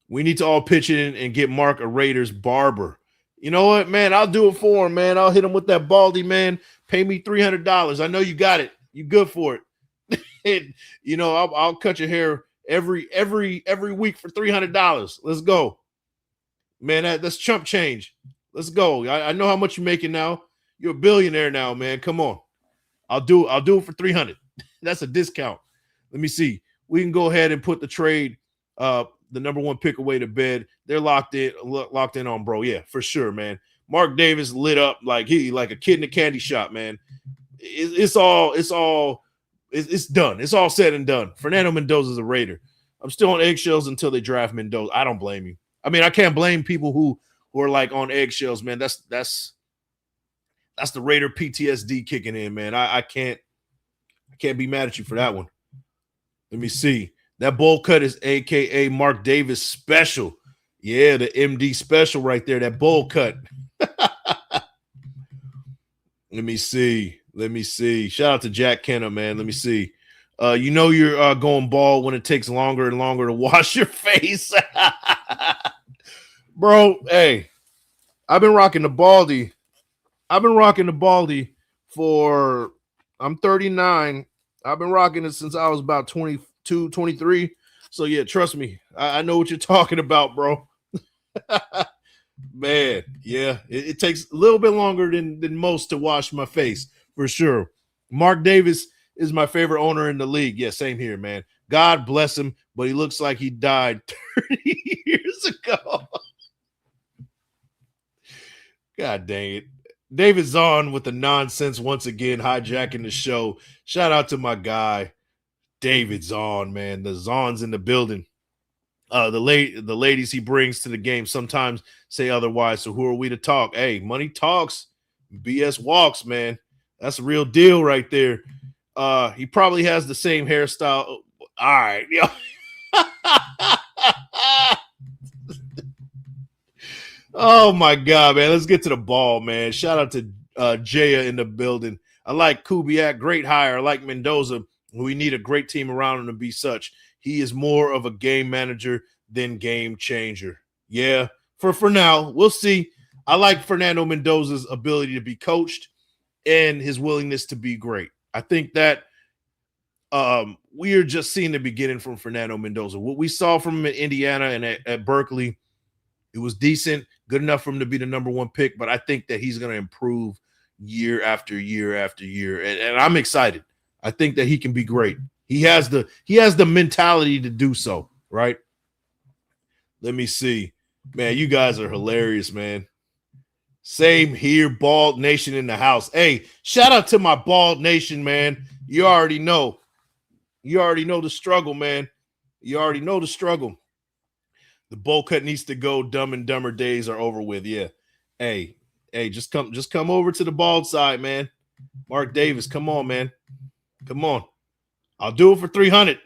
We need to all pitch in and get Mark a Raiders barber. You know what, man? I'll do it for him, man. I'll hit him with that baldy, man. Pay me $300. I know you got it. You good for it. And, I'll cut your hair every week for $300. Let's go, man. That's chump change. Let's go. I know how much you're making now. You're a billionaire now, man. Come on. I'll do it for $300. That's a discount. Let me see. We can go ahead and put the trade, the number one pick away to bed. They're locked in on, bro. Yeah, for sure, man. Mark Davis lit up like a kid in a candy shop, man. It's done. It's all said and done. Fernando Mendoza's a Raider. I'm still on eggshells until they draft Mendoza. I don't blame you. I mean, I can't blame people who are like on eggshells, man. That's the Raider PTSD kicking in, man. I can't be mad at you for that one. Let me see. That bowl cut is AKA Mark Davis special. Yeah, the MD special right there. That bowl cut. Let me see. Shout out to Jack Kenna, man. Let me see. You're going bald when it takes longer and longer to wash your face. Bro, hey, I've been rocking the baldy. For, I'm 39. I've been rocking it since I was about 22, 23. So, yeah, trust me. I know what you're talking about, bro. Man, yeah, it takes a little bit longer than most to wash my face, for sure. Mark Davis is my favorite owner in the league. Yeah, same here, man. God bless him, but he looks like he died 30 years ago. God dang it. David Zahn with the nonsense once again, hijacking the show. Shout out to my guy. David's on, man. The Zon's in the building. The ladies he brings to the game sometimes say otherwise. So who are we to talk? Hey, money talks, BS walks, man. That's a real deal right there. He probably has the same hairstyle. All right, yo. Oh my God, man. Let's get to the ball, man. Shout out to Jaya in the building. I like Kubiak, great hire. I like Mendoza. We need a great team around him to be such. He is more of a game manager than game changer. Yeah, for now, we'll see. I like Fernando Mendoza's ability to be coached and his willingness to be great. I think that we are just seeing the beginning from Fernando Mendoza. What we saw from him at Indiana and at Berkeley, it was decent, good enough for him to be the number one pick, but I think that he's going to improve year after year after year, and I'm excited. I think that he can be great. He has the mentality to do so, right? Let me see. Man, you guys are hilarious, man. Same here, Bald Nation in the house. Hey, shout out to my Bald Nation, man. You already know. You already know the struggle, man. You already know the struggle. The bowl cut needs to go. Dumb and Dumber days are over with. Yeah. Hey, just come over to the bald side, man. Mark Davis, come on, man. Come on. I'll do it for 300.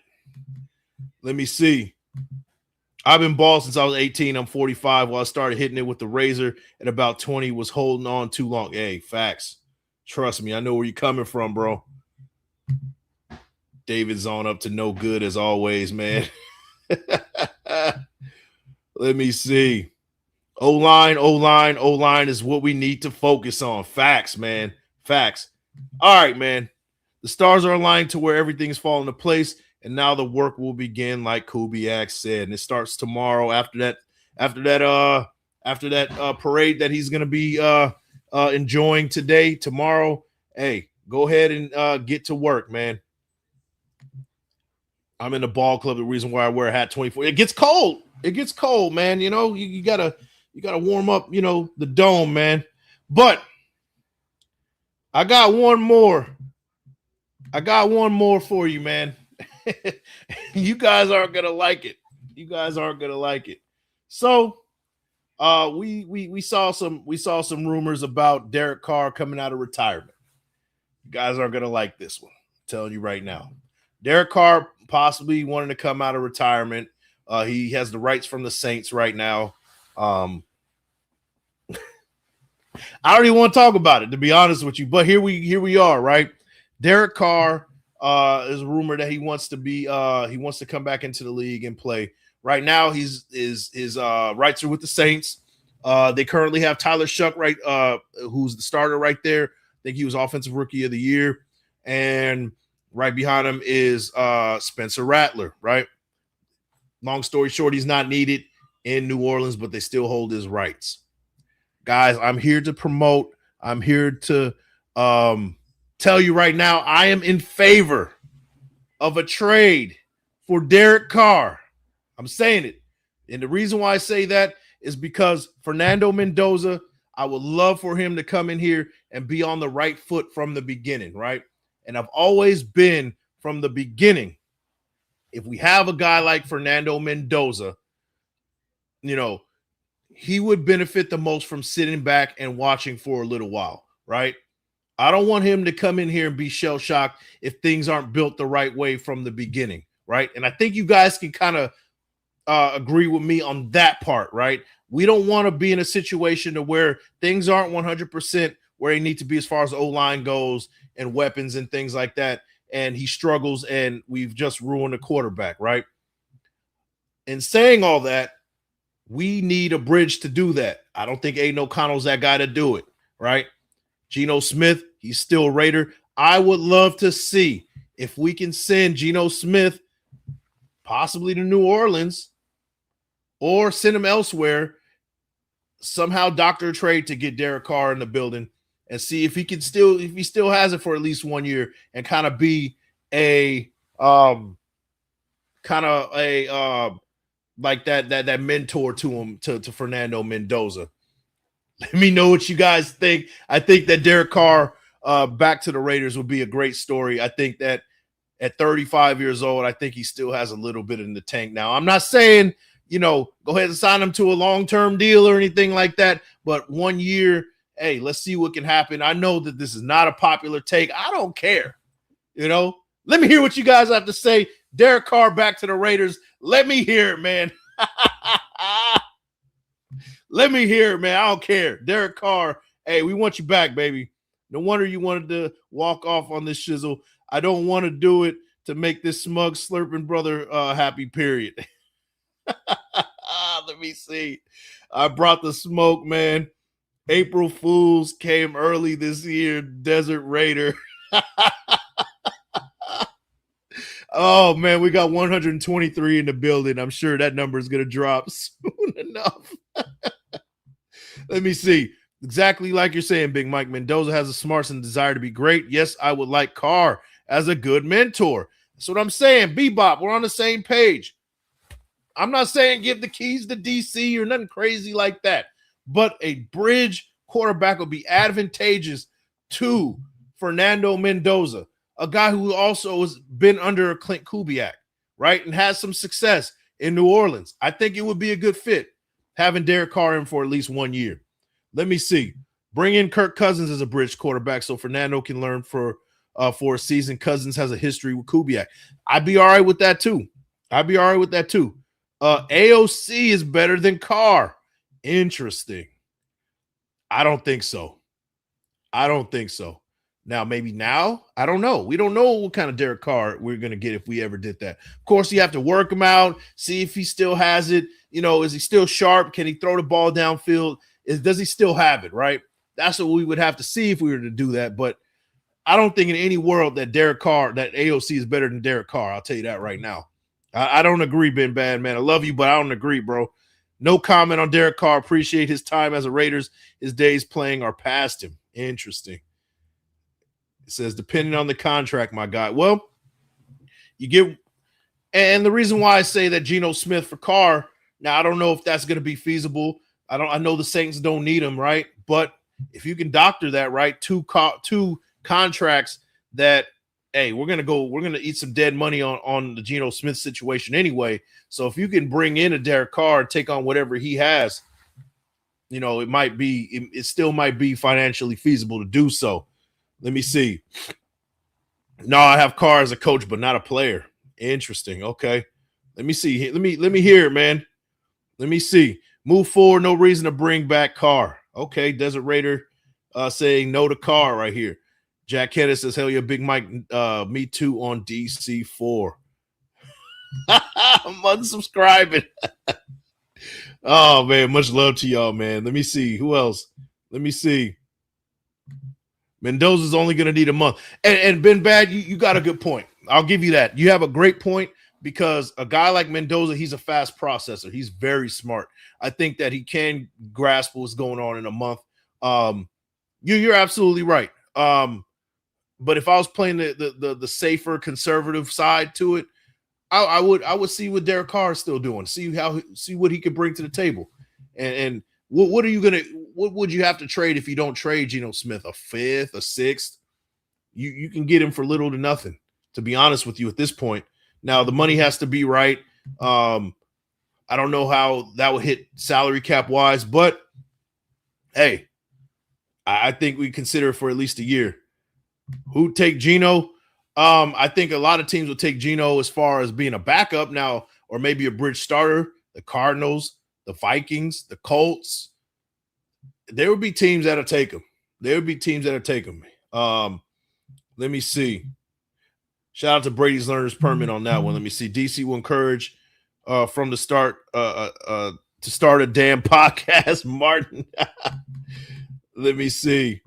Let me see. I've been bald since I was 18. I'm 45. While I started hitting it with the razor at about 20, was holding on too long. Hey, facts. Trust me. I know where you're coming from, bro. David's on up to no good as always, man. Let me see. O-line is what we need to focus on. Facts, man. Facts. All right, man. The stars are aligned to where everything's falling into place, and now the work will begin, like Kubiak said. And it starts tomorrow after that parade that he's gonna be enjoying today. Tomorrow, hey, go ahead and get to work, man. I'm in the ball club. The reason why I wear a hat 24. It gets cold. It gets cold, man. You know, you gotta warm up, you know, the dome, man. But I got one more. I got one more for you, man. You guys aren't gonna like it. You guys aren't gonna like it. So we saw some rumors about Derek Carr coming out of retirement. You guys aren't gonna like this one. I'm telling you right now. Derek Carr possibly wanting to come out of retirement. He has the rights from the Saints right now. I don't even want to talk about it, to be honest with you. But here we are, right? Derek Carr is rumored that he wants to come back into the league and play. Right now, his rights are with the Saints. They currently have Tyler Shuck, right, who's the starter right there. I think he was Offensive Rookie of the Year. And right behind him is Spencer Rattler, right? Long story short, he's not needed in New Orleans, but they still hold his rights. Guys, I'm here to promote. I'm here to tell you right now, I am in favor of a trade for Derek Carr. I'm saying it. And the reason why I say that is because Fernando Mendoza, I would love for him to come in here and be on the right foot from the beginning, right? And I've always been from the beginning. If we have a guy like Fernando Mendoza, you know, he would benefit the most from sitting back and watching for a little while, right? I don't want him to come in here and be shell-shocked if things aren't built the right way from the beginning, right? And I think you guys can kind of agree with me on that part, right? We don't want to be in a situation to where things aren't 100% where they need to be as far as O-line goes and weapons and things like that, and he struggles and we've just ruined the quarterback, right? In saying all that, we need a bridge to do that. I don't think Aiden O'Connell's that guy to do it, right? Geno Smith, he's still a Raider. I would love to see if we can send Geno Smith possibly to New Orleans or send him elsewhere, somehow doctor a trade to get Derek Carr in the building and see if he can still, if he still has it for at least 1 year and kind of be a like that mentor to him, to Fernando Mendoza. Let me know what you guys think. I think that Derek Carr back to the Raiders would be a great story. I think that At 35 years old, I think he still has a little bit in the tank. Now, I'm not saying, go ahead and sign him to a long-term deal or anything like that, but 1 year, hey, let's see what can happen. I know that this is not a popular take. I don't care. Let me hear what you guys have to say. Derek Carr back to the Raiders. Let me hear it, man. Let me hear it, man. I don't care. Derek Carr, hey, we want you back, baby. No wonder you wanted to walk off on this shizzle. I don't want to do it to make this smug slurping brother happy, period. Let me see. I brought the smoke, man. April Fools came early this year. Desert Raider. Oh, man, we got 123 in the building. I'm sure that number is going to drop soon enough. Let me see. Exactly like you're saying, Big Mike. Mendoza has the smarts and desire to be great. Yes, I would like Carr as a good mentor. That's what I'm saying. Bebop, we're on the same page. I'm not saying give the keys to DC or nothing crazy like that, but a bridge quarterback will be advantageous to Fernando Mendoza, a guy who also has been under Klint Kubiak, right, and has some success in New Orleans. I think it would be a good fit having Derek Carr in for at least 1 year. Let me see. Bring in Kirk Cousins as a bridge quarterback so Fernando can learn for a season. Cousins has a history with Kubiak. I'd be all right with that too. AOC is better than Carr. Interesting. I don't think so. Now, maybe now. I don't know. We don't know what kind of Derek Carr we're going to get if we ever did that. Of course, you have to work him out, see if he still has it. Is he still sharp? Can he throw the ball downfield? Does he still have it, right? That's what we would have to see if we were to do that. But I don't think in any world that AOC is better than Derek Carr. I'll tell you that right now. I don't agree, Ben Bad, man. I love you, but I don't agree, bro. No comment on Derek Carr. Appreciate his time as a Raiders. His days playing are past him. Interesting. It says, depending on the contract, my guy. Well, you get – and the reason why I say that Geno Smith for Carr, now I don't know if that's going to be feasible. I know the Saints don't need him, right? But if you can doctor that, right, two contracts that, hey, we're going to eat some dead money on the Geno Smith situation anyway. So if you can bring in a Derek Carr and take on whatever he has, it still might be financially feasible to do so. Let me see. No, I have Carr as a coach, but not a player. Interesting. Okay. Let me see. Let me hear it, man. Let me see. Move forward. No reason to bring back Carr. Okay. Desert Raider saying no to Carr right here. Jack Kennedy says, hell yeah, Big Mike, me too on DC4. I'm unsubscribing. Oh, man, much love to y'all, man. Let me see. Who else? Let me see. Mendoza's only going to need a month. And Ben Bad, you got a good point. I'll give you that. You have a great point because a guy like Mendoza, he's a fast processor. He's very smart. I think that he can grasp what's going on in a month. You're absolutely right. But if I was playing the safer conservative side to it, I would see what Derek Carr is still doing. See what he could bring to the table. And what would you have to trade if you don't trade Geno Smith? A fifth, a sixth? You can get him for little to nothing, to be honest with you at this point. Now the money has to be right. I don't know how that would hit salary cap wise, but hey, I think we consider it for at least a year. Who'd take Geno? I think a lot of teams will take Geno as far as being a backup now, or maybe a bridge starter. The Cardinals, the Vikings, the Colts. There would be teams that'll take him. Let me see. Shout out to Brady's Learner's Permit on that one. Let me see. DC will encourage from the start to start a damn podcast, Martin. Let me see.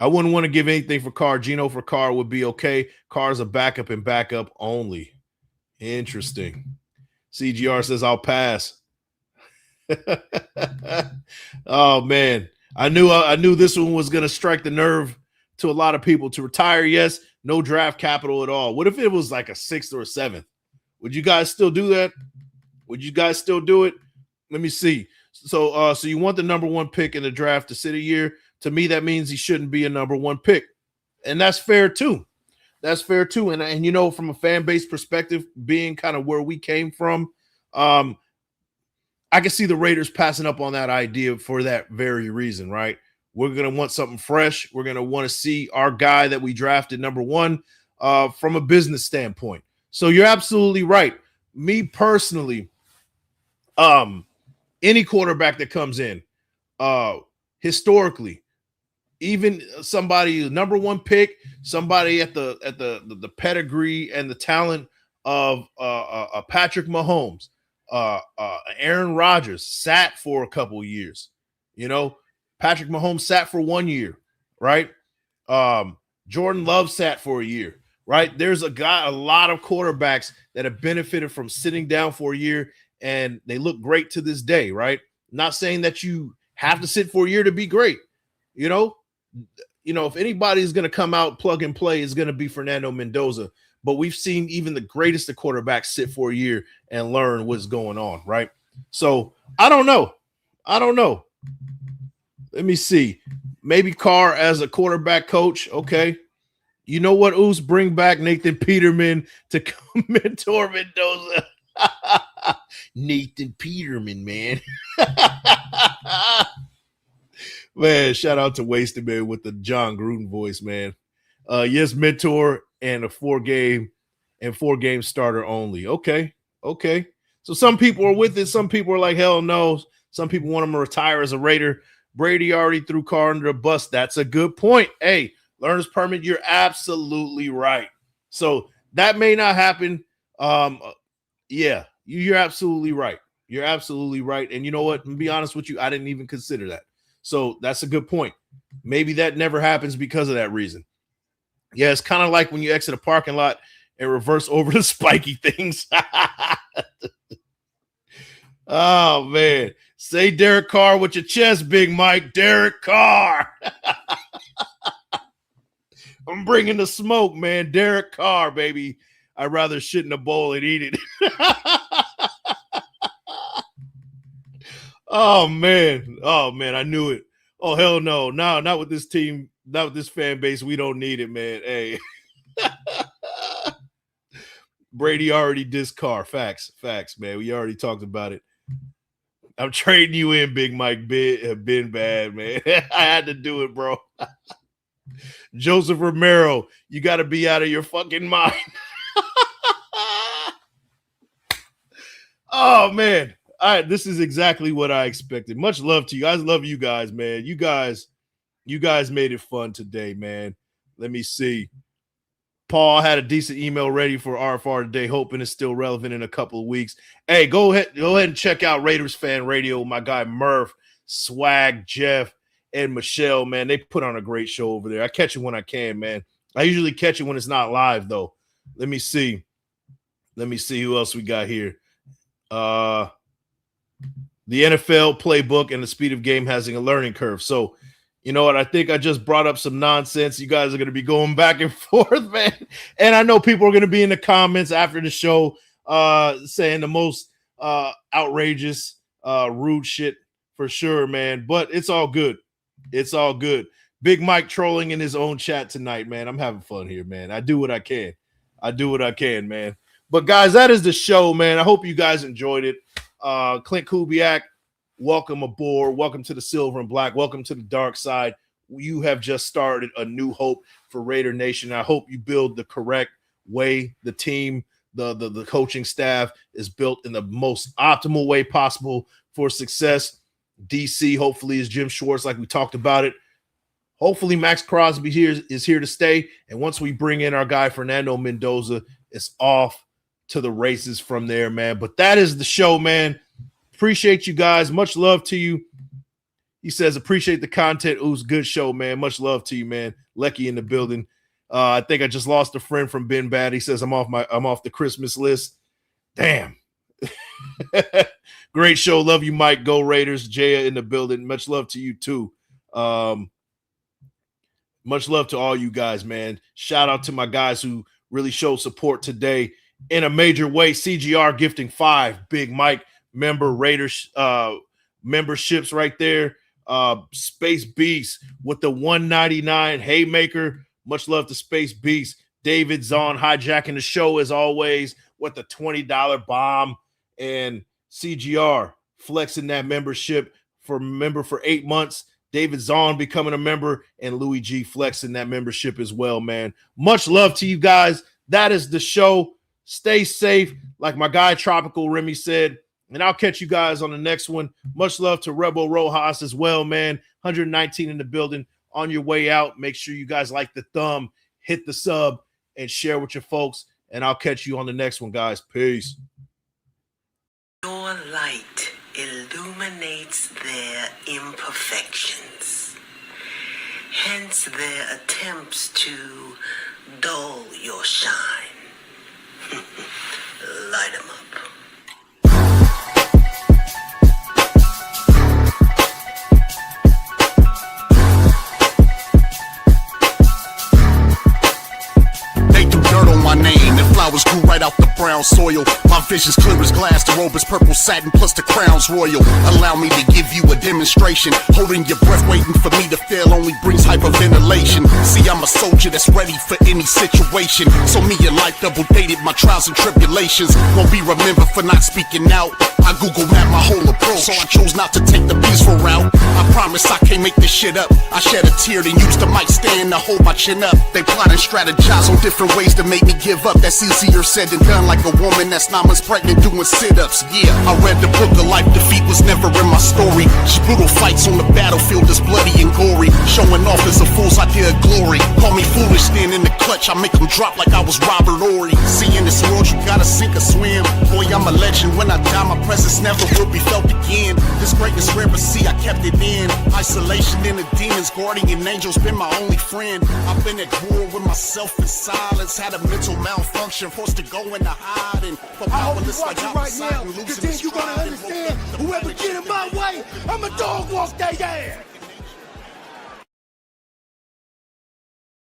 I wouldn't want to give anything for Carr. Geno for Carr would be okay. Carr's a backup and backup only. Interesting. CGR says I'll pass. Oh man, I knew this one was going to strike the nerve to a lot of people. To retire, yes, no draft capital at all. What if it was like a 6th or a 7th? Would you guys still do that? Would you guys still do it? Let me see. So you want the number 1 pick in the draft to sit a year? To me, that means he shouldn't be a number 1 pick, and that's fair too. That's fair too. And you know, from a fan base perspective, being kind of where we came from, I can see the Raiders passing up on that idea for that very reason, right? We're going to want something fresh. We're going to want to see our guy that we drafted number one from a business standpoint. So you're absolutely right. Me personally, any quarterback that comes in, historically, even somebody number one pick, somebody at the pedigree and the talent of Patrick Mahomes, Aaron Rodgers sat for a couple years. You know, Patrick Mahomes sat for 1 year, right? Jordan Love sat for a year, right? There's a lot of quarterbacks that have benefited from sitting down for a year, and they look great to this day, right? Not saying that you have to sit for a year to be great. You know, if anybody's going to come out plug and play, it's going to be Fernando Mendoza. But we've seen even the greatest of quarterbacks sit for a year and learn what's going on, right? So I don't know. Let me see. Maybe Carr as a quarterback coach. Okay. You know what, Oos? Bring back Nathan Peterman to mentor Mendoza. Nathan Peterman, man. Man, shout out to Wasted Man with the John Gruden voice, man. Yes, mentor and a four-game starter only. Okay. So some people are with it. Some people are like, hell no. Some people want him to retire as a Raider. Brady already threw Carr under the bus. That's a good point. Hey, learner's permit, you're absolutely right. So that may not happen. Yeah, you're absolutely right. You're absolutely right. And you know what? To be honest with you, I didn't even consider that. So that's a good point. Maybe that never happens because of that reason. Yeah, it's kind of like when you exit a parking lot and reverse over the spiky things. Oh, man. Say Derek Carr with your chest, Big Mike. Derek Carr. I'm bringing the smoke, man. Derek Carr, baby. I'd rather shit in a bowl and eat it. Oh, man. I knew it. Oh, hell no. No, not with this team. Not with this fan base. We don't need it, man. Hey. Brady already dissed Carr. Facts, man. We already talked about it. I'm trading you in, Big Mike. Been bad, man. I had to do it, bro. Joseph Romero, you got to be out of your fucking mind. Oh, man. All right, this is exactly what I expected. Much love to you. I love you guys, man. You guys made it fun today, man. Let me see. Paul had a decent email ready for RFR today, hoping it's still relevant in a couple of weeks. Hey, go ahead and check out Raiders Fan Radio. My guy Murph, Swag, Jeff, and Michelle, man. They put on a great show over there. I catch it when I can, man. I usually catch it when it's not live, though. Let me see who else we got here. The NFL playbook and the speed of game has a learning curve. So, you know what? I think I just brought up some nonsense. You guys are going to be going back and forth, man. And I know people are going to be in the comments after the show saying the most outrageous, rude shit for sure, man. But it's all good. It's all good. Big Mike trolling in his own chat tonight, man. I'm having fun here, man. I do what I can. Man. But, guys, that is the show, man. I hope you guys enjoyed it. Klint Kubiak, welcome aboard. Welcome to the Silver and Black. Welcome to the dark side. You have just started a new hope for Raider Nation. I hope you build the correct way. The team, the coaching staff is built in the most optimal way possible for success. DC, hopefully, is Jim Schwartz, like we talked about it. Hopefully, Maxx Crosby is here to stay. And once we bring in our guy, Fernando Mendoza, it's off to the races from there, man. But that is the show, man. Appreciate you guys. Much love to you. He says, appreciate the content. It was a good show, man. Much love to you, man. Lecky in the building. I think I just lost a friend from Ben Bad. He says, I'm off the Christmas list. Damn. Great show. Love you, Mike. Go Raiders. Jaya in the building. Much love to you, too. Much love to all you guys, man. Shout out to my guys who really showed support today in a major way. CGR gifting 5 Big Mike member Raiders memberships right there. Space Beast with the $199 haymaker. Much love to Space Beast. David Zahn hijacking the show as always with a $20 bomb, and CGR flexing that membership for 8 months. David Zahn becoming a member, and Louis G flexing that membership as well, man. Much love to you guys. That is the show. Stay safe, like my guy Tropical Remy said, and I'll catch you guys on the next one. Much love to Rebel Rojas as well, man. 119 in the building. On your way out, make sure you guys like the thumb, hit the sub, and share with your folks, and I'll catch you on the next one, guys. Peace. Your light illuminates their imperfections, hence their attempts to dull your shine. Light 'em up. They threw dirt on my name and flowers grew right out the brown soil. My vision's clear as glass, the robe is purple satin plus the crown's royal. Allow me to give you a demonstration. Holding your breath waiting for me to fail only brings hyperventilation. See, I'm a soldier that's ready for any situation. So me and life double dated my trials and tribulations. Won't be remembered for not speaking out. I Google map my whole approach, so I chose not to take the peaceful route. I promise I can't make this shit up. I shed a tear then used the mic stand to hold my chin up. They plot and strategize on different ways to make me give up. That's easier said than done, like a woman that's 9 months pregnant doing sit-ups. Yeah, I read the book of life, defeat was never in my story. Just brutal fights on the battlefield is bloody and gory. Showing off is a fool's idea of glory. Call me foolish, stand in the clutch, I make them drop like I was Robert Ory. See, in this world you gotta sink or swim. Boy, I'm a legend, when I die my presence never will be felt again. This greatness rare, but see I kept it in. Isolation in the demons, guardian angels been my only friend. I've been at war with myself in silence. Had a mental malfunction, forced to go into hiding. For powerless like right now, because then you're gonna understand whoever get in my way, I'ma dog walk their ass.